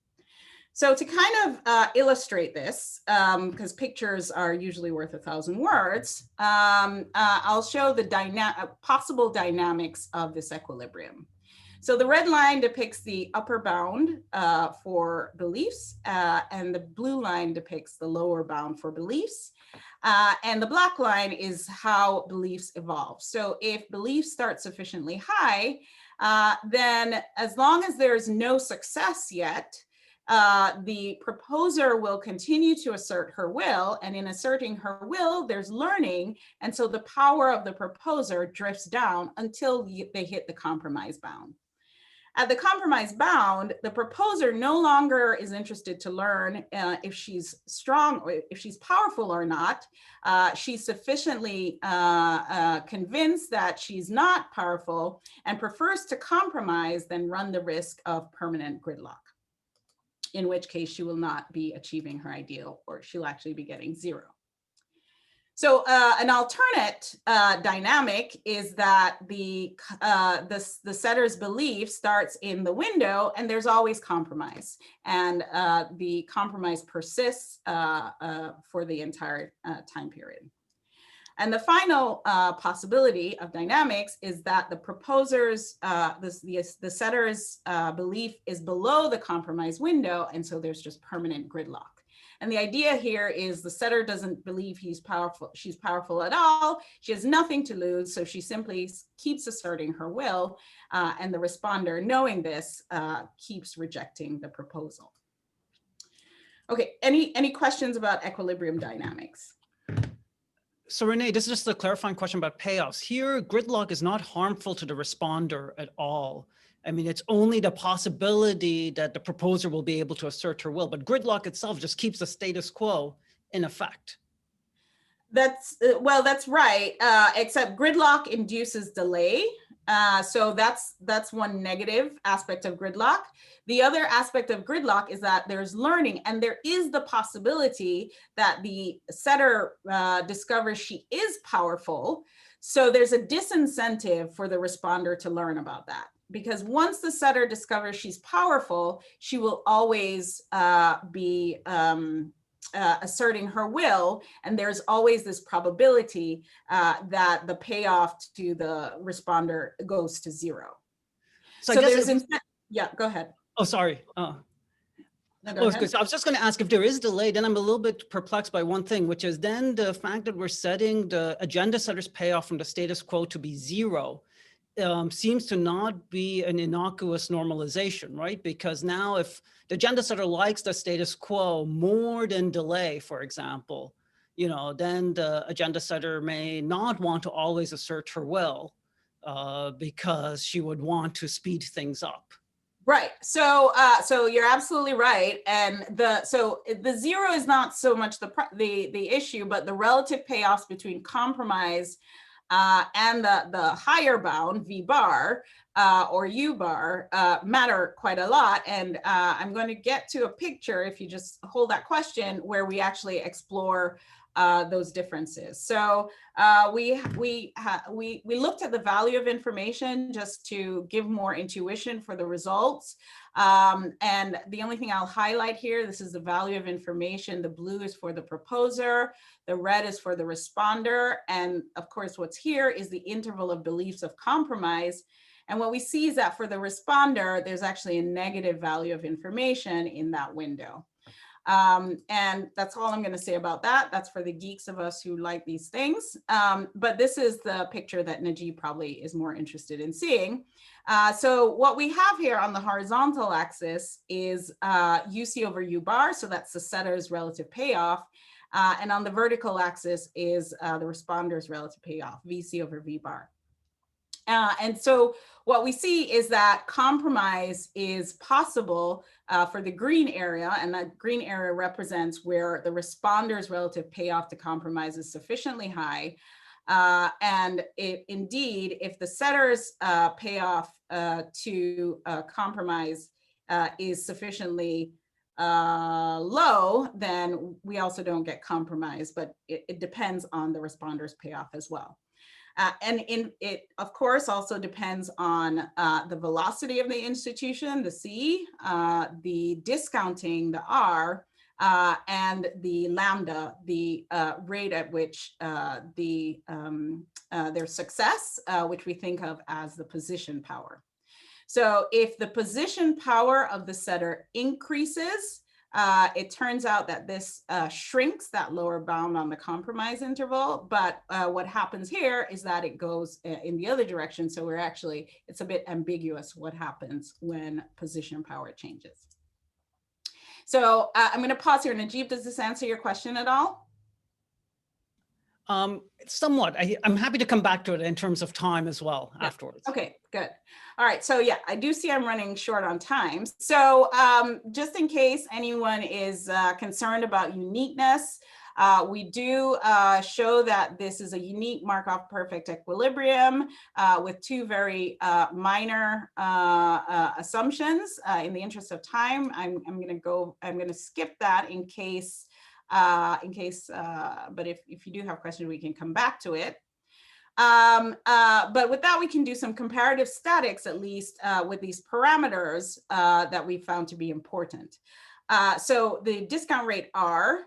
Speaker 2: So to kind of illustrate this, because pictures are usually worth 1,000 words, I'll show the possible dynamics of this equilibrium. So the red line depicts the upper bound for beliefs, and the blue line depicts the lower bound for beliefs. And the black line is how beliefs evolve. So if beliefs start sufficiently high, then as long as there is no success yet, the proposer will continue to assert her will, and in asserting her will, there's learning, and so the power of the proposer drifts down until they hit the compromise bound. At the compromise bound, the proposer no longer is interested to learn if she's strong or if she's powerful or not. She's sufficiently convinced that she's not powerful and prefers to compromise than run the risk of permanent gridlock, in which case she will not be achieving her ideal, or she'll actually be getting 0. So an alternate dynamic is that the setter's belief starts in the window, and there's always compromise, and the compromise persists for the entire time period. And the final possibility of dynamics is that the proposer's, the setter's belief is below the compromise window, and so there's just permanent gridlock. And the idea here is the setter doesn't believe she's powerful at all. She has nothing to lose, so she simply keeps asserting her will, and the responder, knowing this, keeps rejecting the proposal. Okay, any questions about equilibrium dynamics?
Speaker 3: So Renee, this is just a clarifying question about payoffs. Here, gridlock is not harmful to the responder at all. I mean, it's only the possibility that the proposer will be able to assert her will, but gridlock itself just keeps the status quo in effect.
Speaker 2: That's, well, that's right, except gridlock induces delay. So that's one negative aspect of gridlock. The other aspect of gridlock is that there's learning, and there is the possibility that the setter discovers she is powerful. So there's a disincentive for the responder to learn about that. Because once the setter discovers she's powerful, she will always be asserting her will, and there's always this probability that the payoff to the responder goes to 0. So there's, yeah, go ahead.
Speaker 3: Oh, sorry.
Speaker 2: No, go ahead.
Speaker 3: So I was just going to ask, if there is delay, then I'm a little bit perplexed by one thing, which is then the fact that we're setting the agenda setter's payoff from the status quo to be 0. Seems to not be an innocuous normalization, right? Because now if the agenda setter likes the status quo more than delay, for example, you know, then the agenda setter may not want to always assert her will because she would want to speed things up.
Speaker 2: Right. So so you're absolutely right. And the 0 is not so much the issue, but the relative payoffs between compromise and the higher bound, V bar or U bar, matter quite a lot. And I'm going to get to a picture, if you just hold that question, where we actually explore those differences. So we looked at the value of information just to give more intuition for the results. And the only thing I'll highlight here, this is the value of information. The blue is for the proposer, the red is for the responder. And of course, what's here is the interval of beliefs of compromise. And what we see is that for the responder, there's actually a negative value of information in that window. And that's all I'm going to say about that. That's for the geeks of us who like these things. But this is the picture that Najib probably is more interested in seeing. So what we have here on the horizontal axis is UC over U bar. So that's the setter's relative payoff. And on the vertical axis is the responder's relative payoff, VC over V bar. And so what we see is that compromise is possible for the green area, and that green area represents where the responder's relative payoff to compromise is sufficiently high. And indeed, if the setter's payoff to compromise is sufficiently low, then we also don't get compromise, but it depends on the responder's payoff as well. And it, of course, also depends on the velocity of the institution, the C, the discounting, the R, and the lambda, the rate at which their success, which we think of as the position power. So if the position power of the setter increases, it turns out that this shrinks that lower bound on the compromise interval, but what happens here is that it goes in the other direction. So it's a bit ambiguous what happens when position power changes. So I'm going to pause here. Najib, does this answer your question at all?
Speaker 3: Somewhat. I'm happy to come back to it in terms of time as well afterwards.
Speaker 2: Okay, good. All right, so yeah, I do see I'm running short on time. So just in case anyone is concerned about uniqueness, we do show that this is a unique Markov perfect equilibrium with two very minor assumptions. In the interest of time, I'm going to skip that in case, but if you do have questions, we can come back to it. But with that, we can do some comparative statics, at least with these parameters that we found to be important. So the discount rate R,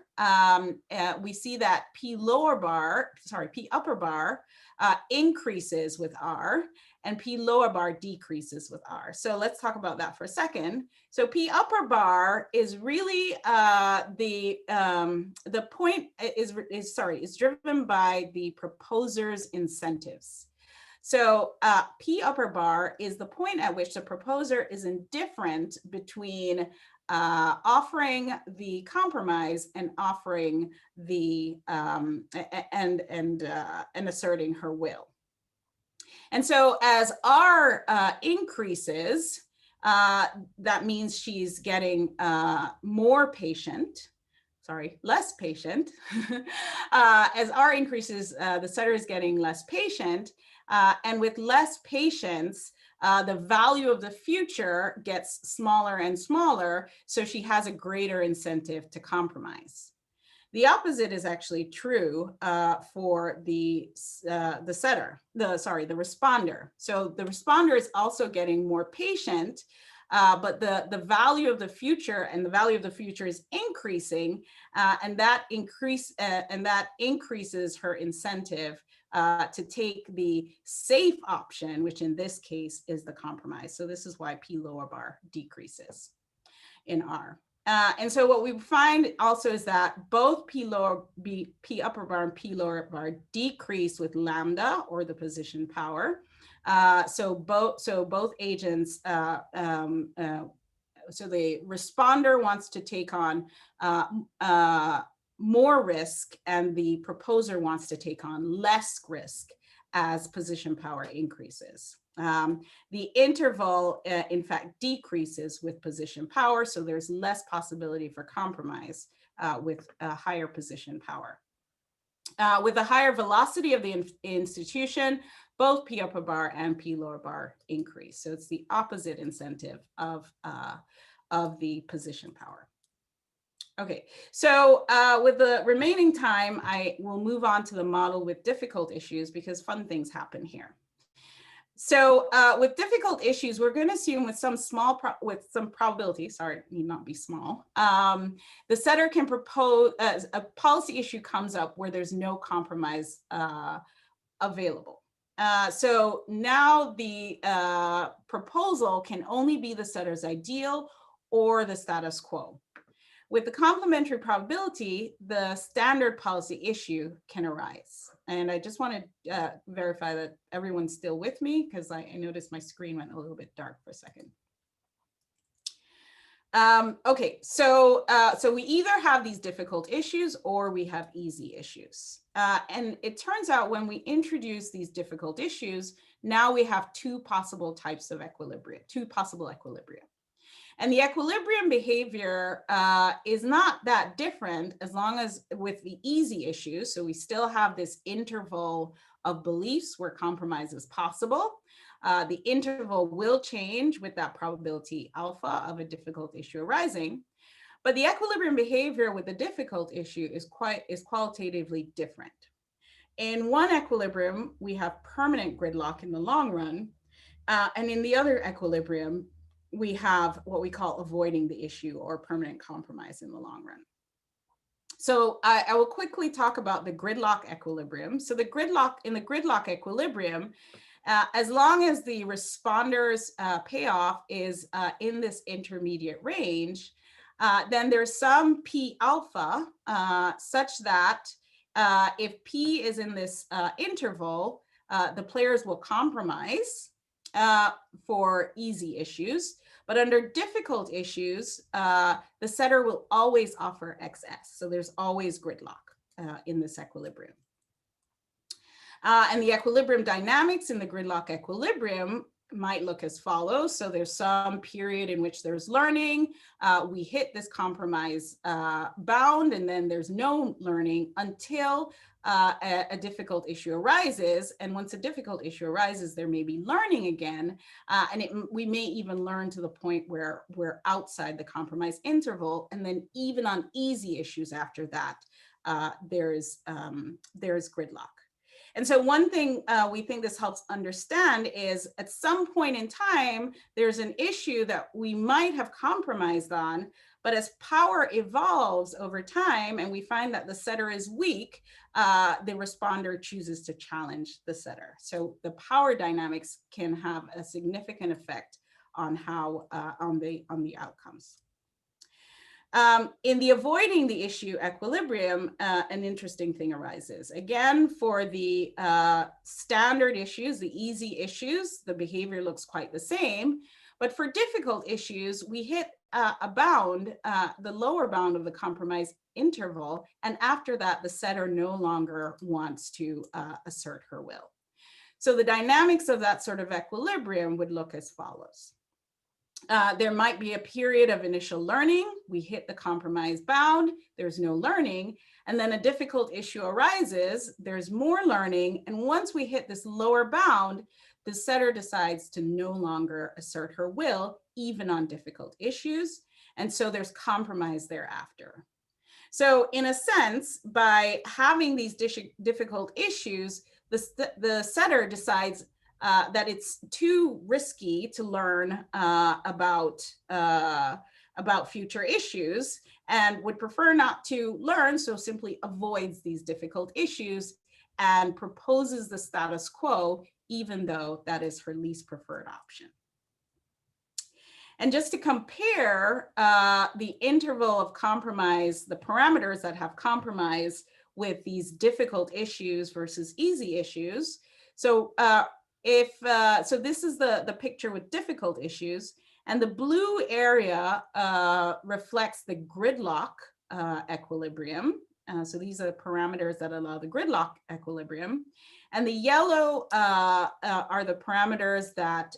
Speaker 2: we see that P upper bar increases with R, and P lower bar decreases with R. So let's talk about that for a second. So P upper bar is really the point is driven by the proposer's incentives. So P upper bar is the point at which the proposer is indifferent between offering the compromise and offering the and asserting her will. And so as R increases, that means she's getting less patient. As R increases, the setter is getting less patient. And with less patience, the value of the future gets smaller and smaller, so she has a greater incentive to compromise. The opposite is actually true for the responder. So the responder is also getting more patient, but the value of the future is increasing, and that increases her incentive to take the safe option, which in this case is the compromise. So this is why P lower bar decreases in R. And so what we find also is that both P upper bar and P lower bar decrease with lambda, or the position power. So both agents, so the responder wants to take on more risk, and the proposer wants to take on less risk as position power increases. The interval, in fact, decreases with position power, so there's less possibility for compromise with higher position power. With a higher velocity of the institution, both P upper bar and P lower bar increase. So it's the opposite incentive of the position power. Okay, so with the remaining time, I will move on to the model with difficult issues, because fun things happen here. So with difficult issues, we're going to assume with some probability, sorry, it need not be small, the setter can propose, a policy issue comes up where there's no compromise available. So now the proposal can only be the setter's ideal or the status quo. With the complementary probability, the standard policy issue can arise. And I just want to verify that everyone's still with me, because I noticed my screen went a little bit dark for a second. Okay, so we either have these difficult issues or we have easy issues. And it turns out when we introduce these difficult issues, now we have two possible types of equilibria, two possible equilibria. And the equilibrium behavior is not that different as long as with the easy issues. So we still have this interval of beliefs where compromise is possible. The interval will change with that probability alpha of a difficult issue arising. But the equilibrium behavior with the difficult issue is qualitatively different. In one equilibrium, we have permanent gridlock in the long run. And in the other equilibrium, we have what we call avoiding the issue or permanent compromise in the long run. So I will quickly talk about the gridlock equilibrium. So in the gridlock equilibrium, as long as the responder's payoff is in this intermediate range, then there's some P alpha such that if P is in this interval, the players will compromise for easy issues. But under difficult issues, the setter will always offer XS. So there's always gridlock in this equilibrium. And the equilibrium dynamics in the gridlock equilibrium might look as follows. So there's some period in which there's learning. We hit this compromise bound, and then there's no learning until a difficult issue arises. And once a difficult issue arises, there may be learning again. And we may even learn to the point where we're outside the compromise interval. And then even on easy issues after that, there's gridlock. And so one thing we think this helps understand is at some point in time, there's an issue that we might have compromised on, but as power evolves over time and we find that the setter is weak, the responder chooses to challenge the setter. So the power dynamics can have a significant effect on how on the outcomes. In the avoiding the issue equilibrium, an interesting thing arises. Again, for the standard issues, the easy issues, the behavior looks quite the same. But for difficult issues, we hit a bound, the lower bound of the compromise interval. And after that, the setter no longer wants to assert her will. So the dynamics of that sort of equilibrium would look as follows. There might be a period of initial learning. We hit the compromise bound, there's no learning, and then a difficult issue arises, there's more learning, and once we hit this lower bound, the setter decides to no longer assert her will, even on difficult issues, and so there's compromise thereafter. So in a sense, by having these difficult issues, the setter decides that it's too risky to learn about future issues and would prefer not to learn, so simply avoids these difficult issues and proposes the status quo, even though that is her least preferred option. And just to compare the interval of compromise, the parameters that have compromise with these difficult issues versus easy issues. So so this is the picture with difficult issues, and the blue area reflects the gridlock equilibrium. So these are the parameters that allow the gridlock equilibrium. And the yellow are the parameters that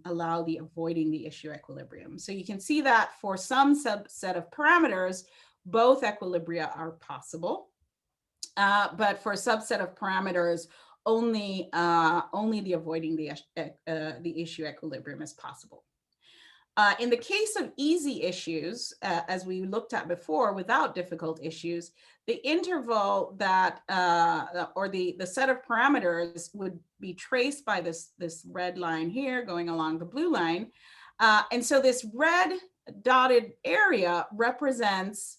Speaker 2: allow the avoiding the issue equilibrium. So you can see that for some subset of parameters, both equilibria are possible. But for a subset of parameters, only the avoiding the issue equilibrium is possible. In the case of easy issues, as we looked at before, without difficult issues, the interval that, or the set of parameters would be traced by this red line here going along the blue line. And so this red dotted area represents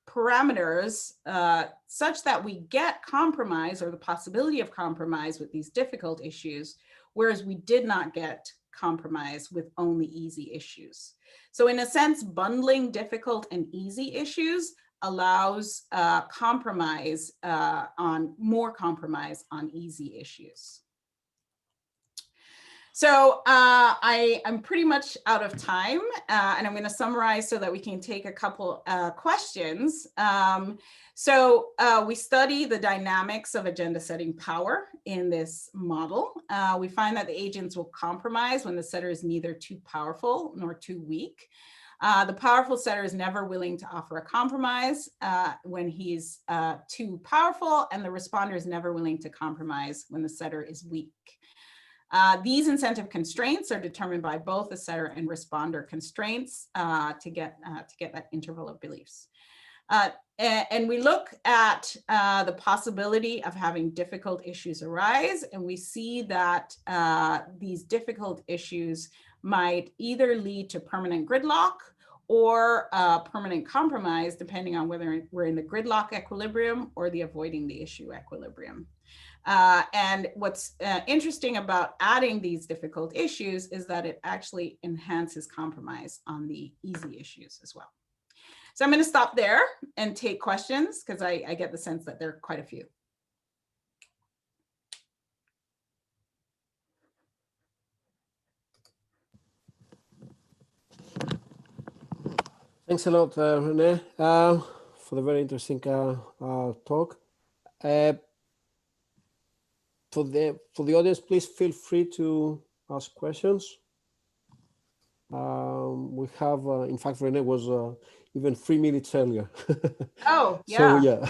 Speaker 2: parameters such that we get compromise or the possibility of compromise with these difficult issues, whereas we did not get compromise with only easy issues. So in a sense, bundling difficult and easy issues allows compromise more compromise on easy issues. So I'm pretty much out of time, and I'm going to summarize so that we can take a couple questions. So we study the dynamics of agenda setting power in this model. We find that the agents will compromise when the setter is neither too powerful nor too weak. The powerful setter is never willing to offer a compromise when he's too powerful, and the responder is never willing to compromise when the setter is weak. These incentive constraints are determined by both the setter and responder constraints to get that interval of beliefs. And we look at the possibility of having difficult issues arise, and we see that these difficult issues might either lead to permanent gridlock or permanent compromise, depending on whether we're in the gridlock equilibrium or the avoiding the issue equilibrium. And what's interesting about adding these difficult issues is that it actually enhances compromise on the easy issues as well. So I'm going to stop there and take questions because I get the sense that there are quite a few.
Speaker 1: Thanks a lot, Renee, for the very interesting talk. For the audience, please feel free to ask questions. We have, in fact, Renee was even 3 minutes earlier.
Speaker 2: Oh, yeah.
Speaker 1: So yeah.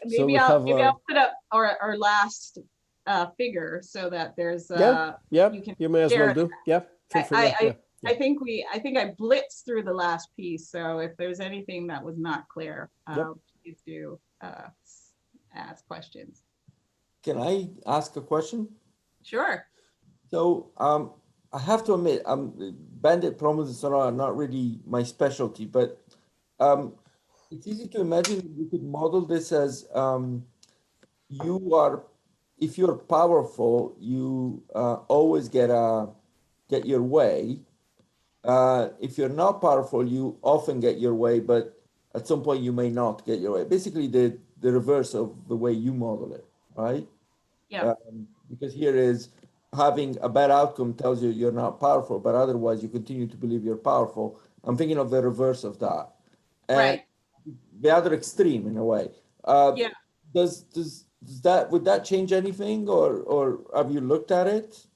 Speaker 2: Maybe I'll put up our last figure so that there's
Speaker 1: you may as well do. Yeah. Feel free.
Speaker 2: I think I blitzed through the last piece. So if there's anything that was not clear, please do ask questions.
Speaker 5: Can I ask a question?
Speaker 2: Sure.
Speaker 5: So I have to admit, bandit problems are not really my specialty, but it's easy to imagine you could model this as if you're powerful, you always get your way. If you're not powerful, you often get your way, but at some point you may not get your way. Basically, the reverse of the way you model it, right?
Speaker 2: Yeah.
Speaker 5: Because here is having a bad outcome tells you you're not powerful, but otherwise you continue to believe you're powerful. I'm thinking of the reverse of that. And
Speaker 2: right.
Speaker 5: The other extreme in a way.
Speaker 2: Yeah.
Speaker 5: Would that change anything, or have you looked at it?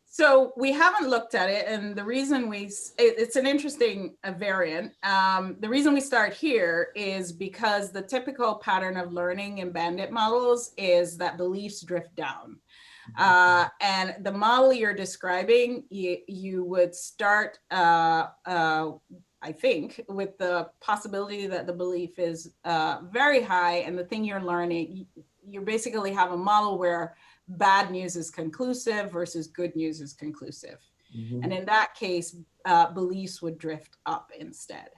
Speaker 2: So we haven't looked at it, and the reason it's an interesting variant. The reason we start here is because the typical pattern of learning in bandit models is that beliefs drift down. And the model you're describing, you would start, I think, with the possibility that the belief is very high, and the thing you're learning, you basically have a model where bad news is conclusive versus good news is conclusive. Mm-hmm. And in that case, beliefs would drift up instead.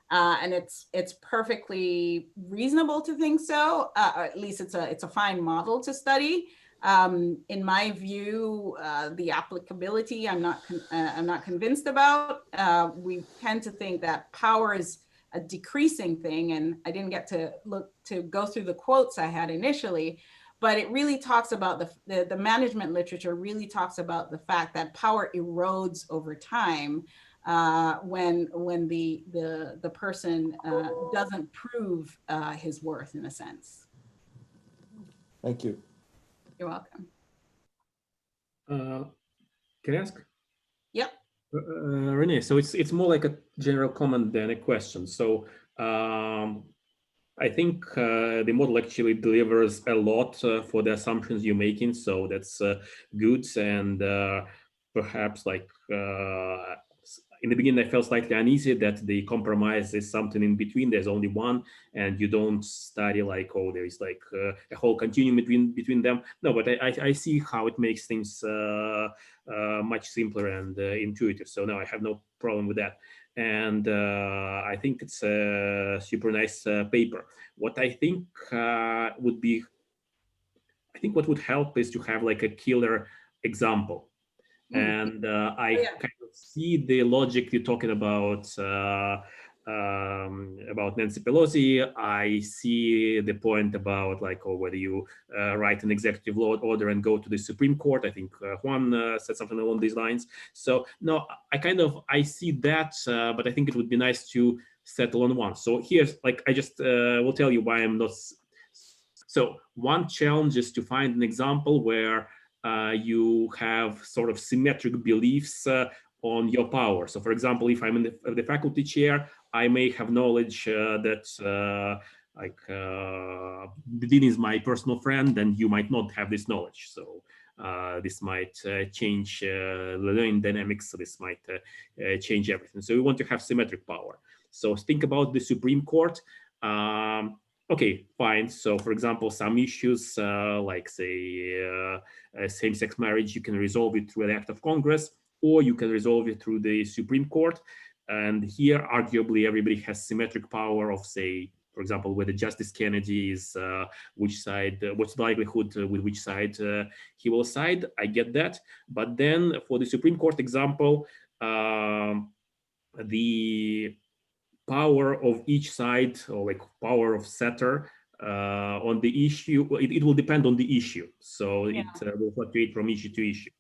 Speaker 2: And it's perfectly reasonable to think so. Or at least it's a fine model to study. In my view, the applicability I'm not convinced about. We tend to think that power is a decreasing thing, and I didn't get to go through the quotes I had initially. But it really talks about the management literature really talks about the fact that power erodes over time when the person doesn't prove his worth in a sense.
Speaker 5: Thank you.
Speaker 2: You're welcome.
Speaker 4: Can I ask?
Speaker 2: Yep.
Speaker 4: Renee, so it's more like a general comment than a question. So I think the model actually delivers a lot for the assumptions you're making, so that's good. And perhaps like in the beginning, I felt slightly uneasy that the compromise is something in between. There's only one, and you don't study like, oh, there is like a whole continuum between them. No, but I see how it makes things much simpler and intuitive. So no, I have no problem with that. And I think it's a super nice paper. What I think what would help is to have like a killer example. And I kind of see the logic you're talking about Nancy Pelosi. I see the point about like, or whether you write an executive order and go to the Supreme Court. I think Juan said something along these lines. So no, I see that, but I think it would be nice to settle on one. So here's like, I just will tell you why I'm not. So one challenge is to find an example where you have sort of symmetric beliefs on your power. So for example, if I'm in the faculty chair, I may have knowledge that the dean is my personal friend, and you might not have this knowledge. So this might change the learning dynamics. So this might change everything. So we want to have symmetric power. So think about the Supreme Court. Okay, fine. So for example, some issues like say same-sex marriage, you can resolve it through an act of Congress, or you can resolve it through the Supreme Court. And here, arguably, everybody has symmetric power of, say, for example, whether Justice Kennedy is which side, what's the likelihood with which side he will side. I get that. But then for the Supreme Court example, the power of each side, or like power of setter on the issue, it will depend on the issue. So it will fluctuate from issue to issue.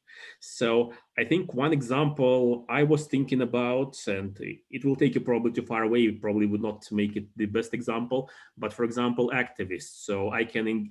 Speaker 4: So I think one example I was thinking about, and it will take you probably too far away, you probably would not make it the best example, but for example, activists. So I can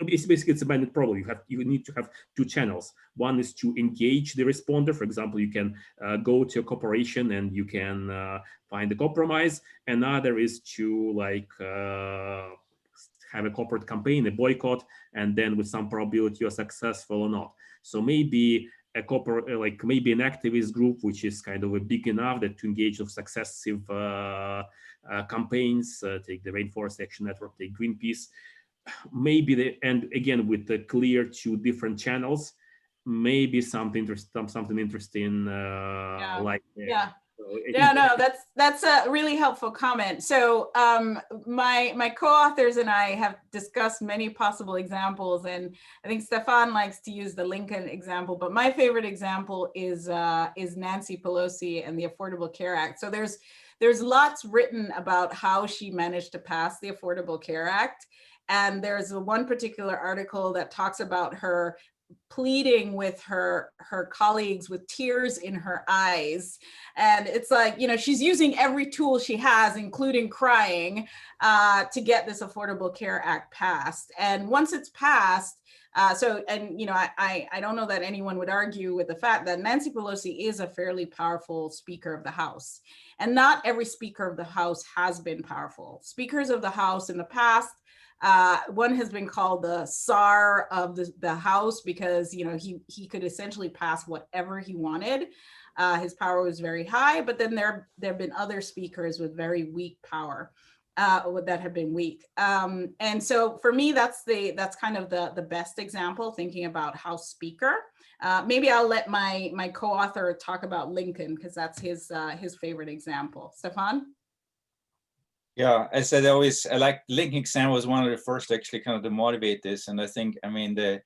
Speaker 4: basically it's a bandit problem. You need to have two channels. One is to engage the responder. For example, you can go to a corporation and you can find a compromise. Another is to like have a corporate campaign, a boycott, and then with some probability you're successful or not. So maybe a corporate, maybe an activist group, which is kind of a big enough that to engage of successive campaigns, take the Rainforest Action Network, take Greenpeace, maybe and again with the clear two different channels, maybe something interesting like that.
Speaker 2: No, that's a really helpful comment. So my co-authors and I have discussed many possible examples, and I think Stefan likes to use the Lincoln example, but my favorite example is Nancy Pelosi and the Affordable Care Act. So there's lots written about how she managed to pass the Affordable Care Act. And there's one particular article that talks about her pleading with her colleagues with tears in her eyes. And it's like, she's using every tool she has, including crying, to get this Affordable Care Act passed. And once it's passed, I don't know that anyone would argue with the fact that Nancy Pelosi is a fairly powerful Speaker of the House. And not every Speaker of the House has been powerful. Speakers of the House in the past, one has been called the Tsar of the House because he could essentially pass whatever he wanted. His power was very high, but then there have been other speakers with very weak power that have been weak. And so for me, that's kind of the best example, thinking about House Speaker. Maybe I'll let my co-author talk about Lincoln because that's his favorite example. Stefan?
Speaker 7: Yeah, as I like Lincoln example was one of the first actually kind of to motivate this. And I think, the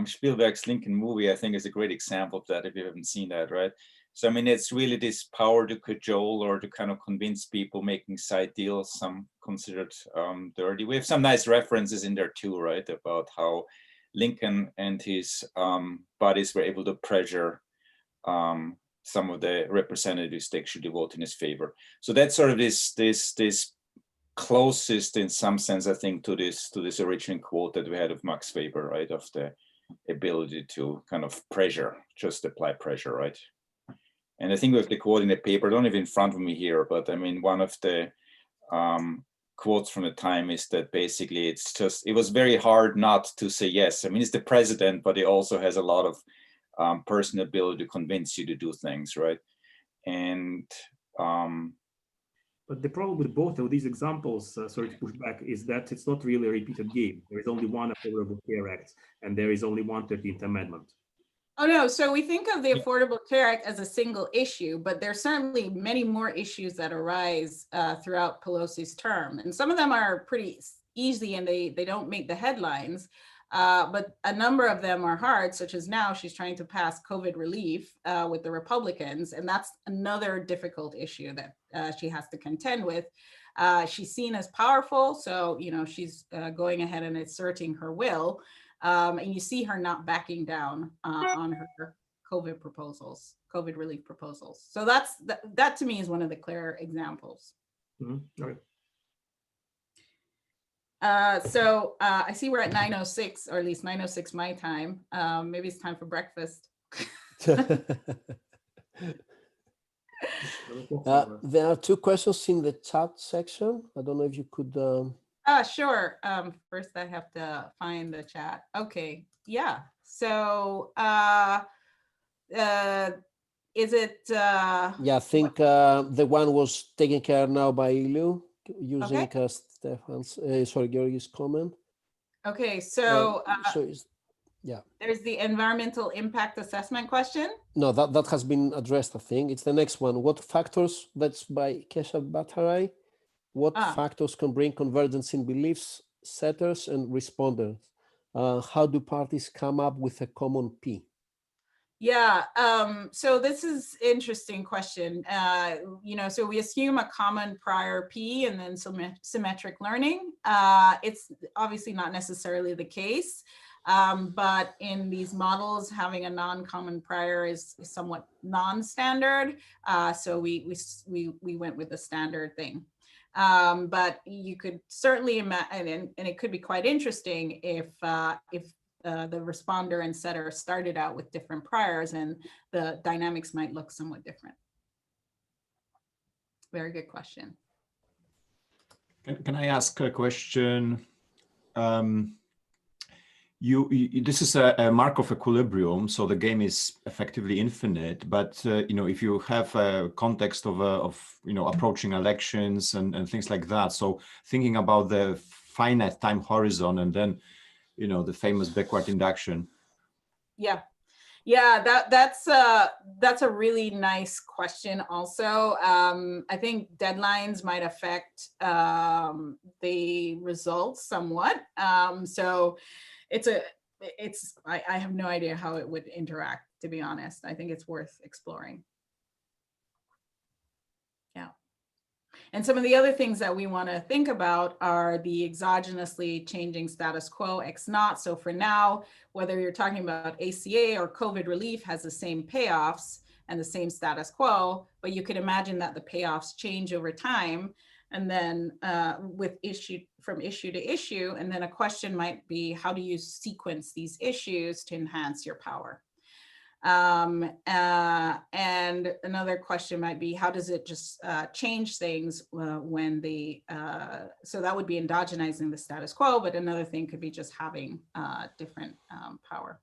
Speaker 7: Spielberg's Lincoln movie, I think is a great example of that if you haven't seen that, right? So, it's really this power to cajole or to kind of convince people making side deals, some considered dirty. We have some nice references in there too, right? About how Lincoln and his buddies were able to pressure some of the representatives to actually vote in his favor. So that's sort of this closest in some sense, I think, to this original quote that we had of Max Weber, right? Of the ability to kind of pressure, just apply pressure, right? And I think we have the quote in the paper, I don't have it in front of me here, but one of the quotes from the time is that basically it was very hard not to say yes. He's the president, but he also has a lot of personal ability to convince you to do things, right? And
Speaker 4: but the problem with both of these examples, sorry to push back, is that it's not really a repeated game. There is only one Affordable Care Act, and there is only one 13th Amendment.
Speaker 2: Oh no, so we think of the Affordable Care Act as a single issue, but there's certainly many more issues that arise throughout Pelosi's term. And some of them are pretty easy and they don't make the headlines. But a number of them are hard, such as now she's trying to pass COVID relief with the Republicans. And that's another difficult issue that she has to contend with. She's seen as powerful. So, you know, she's going ahead and asserting her will. And you see her not backing down on her COVID proposals, COVID relief proposals. So that to me is one of the clear examples.
Speaker 4: Okay.
Speaker 2: So I see we're at 9:06, or at least 9:06 my time. Maybe it's time for breakfast.
Speaker 1: There are two questions in the chat section. I don't know if you could.
Speaker 2: Sure. First, I have to find the chat. Okay. Yeah. So is it?
Speaker 1: Yeah, I think the one was taken care now by Ilu using Stefan's, Georgie's comment.
Speaker 2: Okay. So,
Speaker 1: yeah.
Speaker 2: There's the environmental impact assessment question.
Speaker 1: No, that has been addressed, I think. It's the next one. What factors, that's by Kesha Bhattarai. What factors can bring convergence in beliefs, setters and responders? How do parties come up with a common P?
Speaker 2: Yeah, so this is interesting question. You know, so we assume a common prior P and then symmetric learning. It's obviously not necessarily the case, but in these models, having a non-common prior is somewhat non-standard. So we went with the standard thing. But you could certainly imagine, and it could be quite interesting if the responder and setter started out with different priors, and the dynamics might look somewhat different. Very good question.
Speaker 8: Can I ask a question? This is a Markov equilibrium, so the game is effectively infinite. But you know, if you have a context of you know, approaching elections and things like that, so thinking about the finite time horizon and then, you know, the famous backward induction. Yeah,
Speaker 2: that's a really nice question. Also, I think deadlines might affect the results somewhat. So I have no idea how it would interact, to be honest. I think it's worth exploring. Yeah. And some of the other things that we want to think about are the exogenously changing status quo X naught. So for now, whether you're talking about ACA or COVID relief has the same payoffs and the same status quo, but you could imagine that the payoffs change over time. And then from issue to issue, and then a question might be, how do you sequence these issues to enhance your power? And another question might be, how does it just change things when so that would be endogenizing the status quo, but another thing could be just having different power.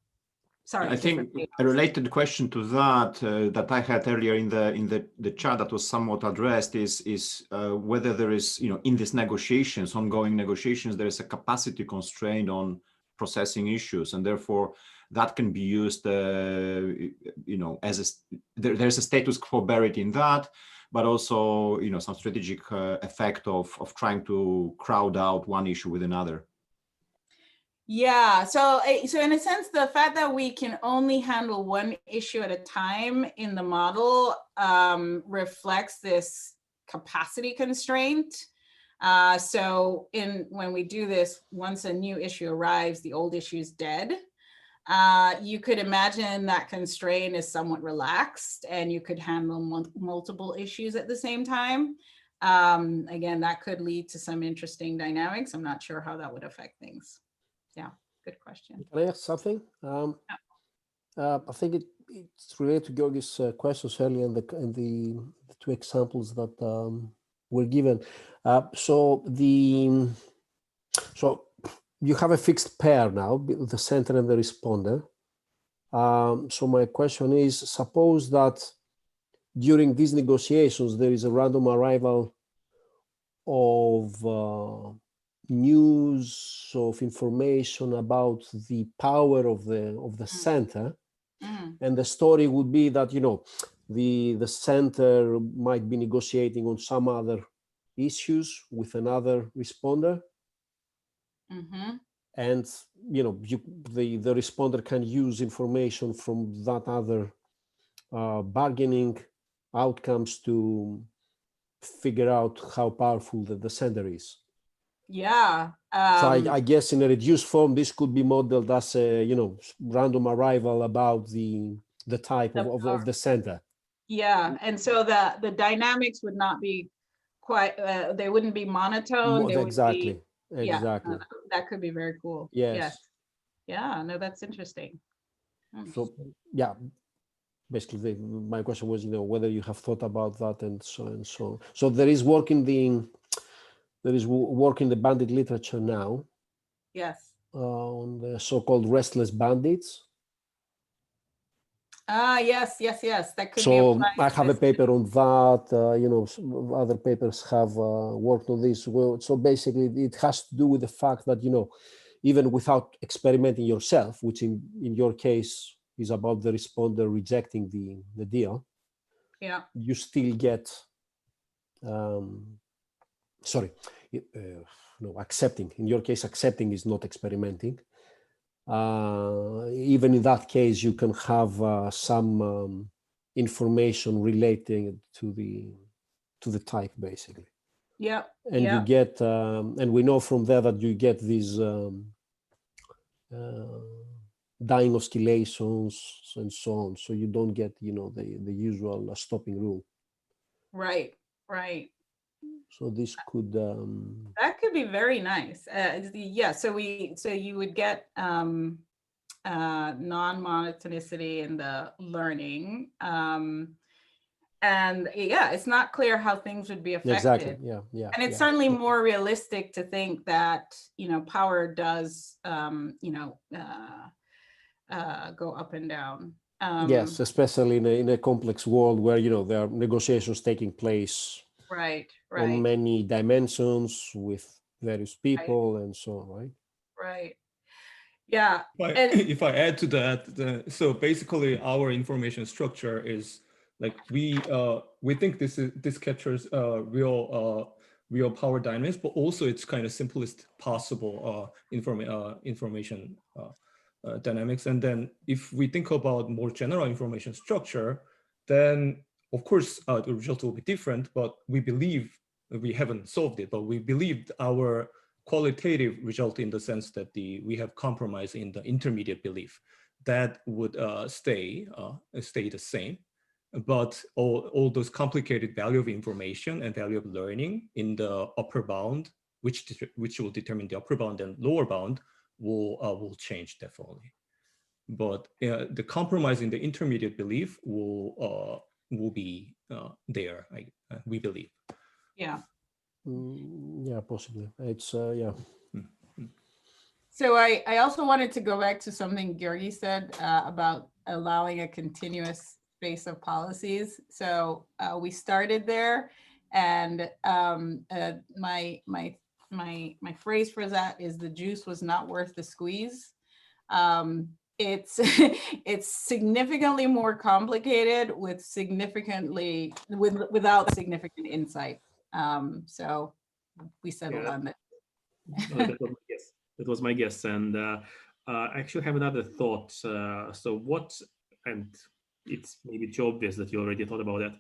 Speaker 2: Sorry,
Speaker 8: I think a related question to that that I had earlier in the chat that was somewhat addressed is whether there is, you know, in these negotiations, ongoing negotiations, there is a capacity constraint on processing issues, and therefore that can be used, you know, as there's a status quo buried in that, but also, you know, some strategic effect of trying to crowd out one issue with another.
Speaker 2: Yeah, so in a sense, the fact that we can only handle one issue at a time in the model reflects this capacity constraint. So when we do this, once a new issue arrives, the old issue is dead. You could imagine that constraint is somewhat relaxed and you could handle multiple issues at the same time. Again, that could lead to some interesting dynamics. I'm not sure how that would affect things. Yeah, good question.
Speaker 1: Can I ask something? I think it's related to Georgie's questions earlier in the two examples that were given. So you have a fixed pair now, the center and the responder. So my question is, suppose that during these negotiations, there is a random arrival of news, of information about the power of the center. And the story would be that, you know, the center might be negotiating on some other issues with another responder. and the responder can use information from that other bargaining outcomes to figure out how powerful the sender is.
Speaker 2: Yeah.
Speaker 1: So I guess in a reduced form, this could be modeled as a random arrival about the type of the sender.
Speaker 2: Yeah, and so the dynamics would not be quite, they wouldn't be monotone. They would
Speaker 1: Exactly.
Speaker 2: be,
Speaker 1: Exactly.
Speaker 2: that could be very cool.
Speaker 1: Yes.
Speaker 2: Yeah, no, that's interesting.
Speaker 1: So yeah, basically my question was, whether you have thought about that and so on and so on. So there is work in the bandit literature now.
Speaker 2: Yes.
Speaker 1: On the so-called restless bandits.
Speaker 2: Yes. That could be
Speaker 1: So
Speaker 2: applied
Speaker 1: I have a paper on that. Some other papers have worked on this. Well, so basically, it has to do with the fact that even without experimenting yourself, which in your case is about the responder rejecting the deal,
Speaker 2: Yeah.
Speaker 1: you still get accepting. In your case, accepting is not experimenting. Even in that case, you can have some information relating to the type, basically.
Speaker 2: Yeah.
Speaker 1: And you get, and we know from there that you get these dying oscillations and so on. So you don't get, the usual stopping rule.
Speaker 2: Right.
Speaker 1: So this could
Speaker 2: that could be very nice. Yeah. So you would get non-monotonicity in the learning. And yeah, it's not clear how things would be affected.
Speaker 1: Exactly. Yeah.
Speaker 2: And it's certainly more realistic to think that power does go up and down.
Speaker 1: Yes, especially in a complex world where there are negotiations taking place.
Speaker 2: Right.
Speaker 1: On many dimensions with various people and so on,
Speaker 2: right? Yeah.
Speaker 9: If I add to that, so basically our information structure is like we think this captures real power dynamics, but also it's kind of simplest possible information dynamics. And then if we think about more general information structure, then of course the result will be different, but we believe we haven't solved it, but we believed our qualitative result in the sense that we have compromise in the intermediate belief that would stay the same, but all those complicated value of information and value of learning in the upper bound, which will determine the upper bound and lower bound, will change definitely. But the compromise in the intermediate belief will be there, we believe.
Speaker 2: Yeah.
Speaker 1: Yeah, possibly. It's yeah.
Speaker 2: So I also wanted to go back to something Georgi said about allowing a continuous space of policies. So we started there, and my phrase for that is the juice was not worth the squeeze. It's it's significantly more complicated with without significant insight. So we settled on that.
Speaker 4: That was my guess. And I actually have another thought. So what, and it's maybe too obvious that you already thought about that.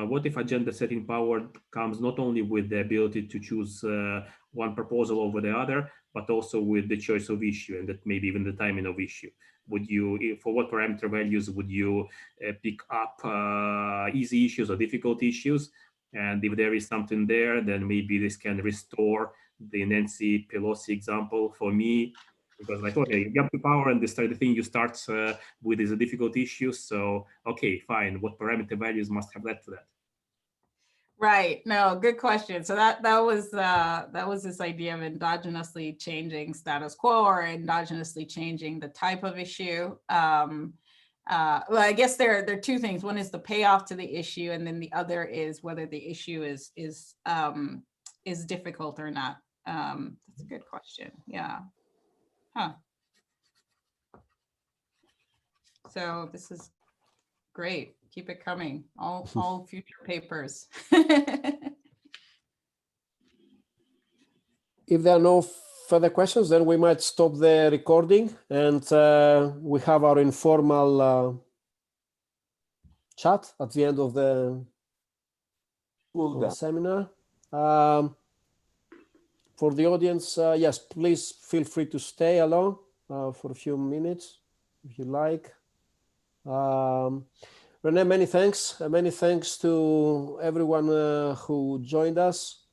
Speaker 4: What if agenda setting power comes not only with the ability to choose one proposal over the other, but also with the choice of issue and that maybe even the timing of issue? Would you, for what parameter values would you pick up easy issues or difficult issues? And if there is something there, then maybe this can restore the Nancy Pelosi example for me, because I thought, hey, you jump to power and the thing you start with is a difficult issue. So, okay, fine. What parameter values must have led to that?
Speaker 2: Right. No, good question. So that was this idea of endogenously changing status quo or endogenously changing the type of issue. Well, I guess there are two things. One is the payoff to the issue, and then the other is whether the issue is difficult or not. That's a good question. Yeah. Huh. So this is great. Keep it coming. All future papers.
Speaker 1: If there are no further questions, then we might stop the recording and we have our informal chat at the end of the seminar. For the audience, yes, please feel free to stay along for a few minutes if you like. Renee, many thanks. Many thanks to everyone who joined us.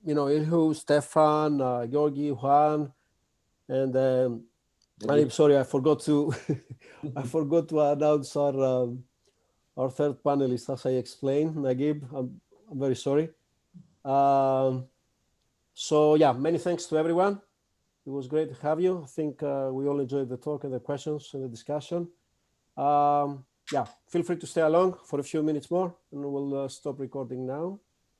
Speaker 1: You know, Ilhu, Stefan, Georgi, Juan, and I'm sorry, I forgot to I forgot to announce our third panelist, as I explained, Nagib. I'm very sorry. So yeah, many thanks to everyone. It was great to have you. I think we all enjoyed the talk and the questions and the discussion. Yeah, feel free to stay along for a few minutes more, and we'll stop recording now.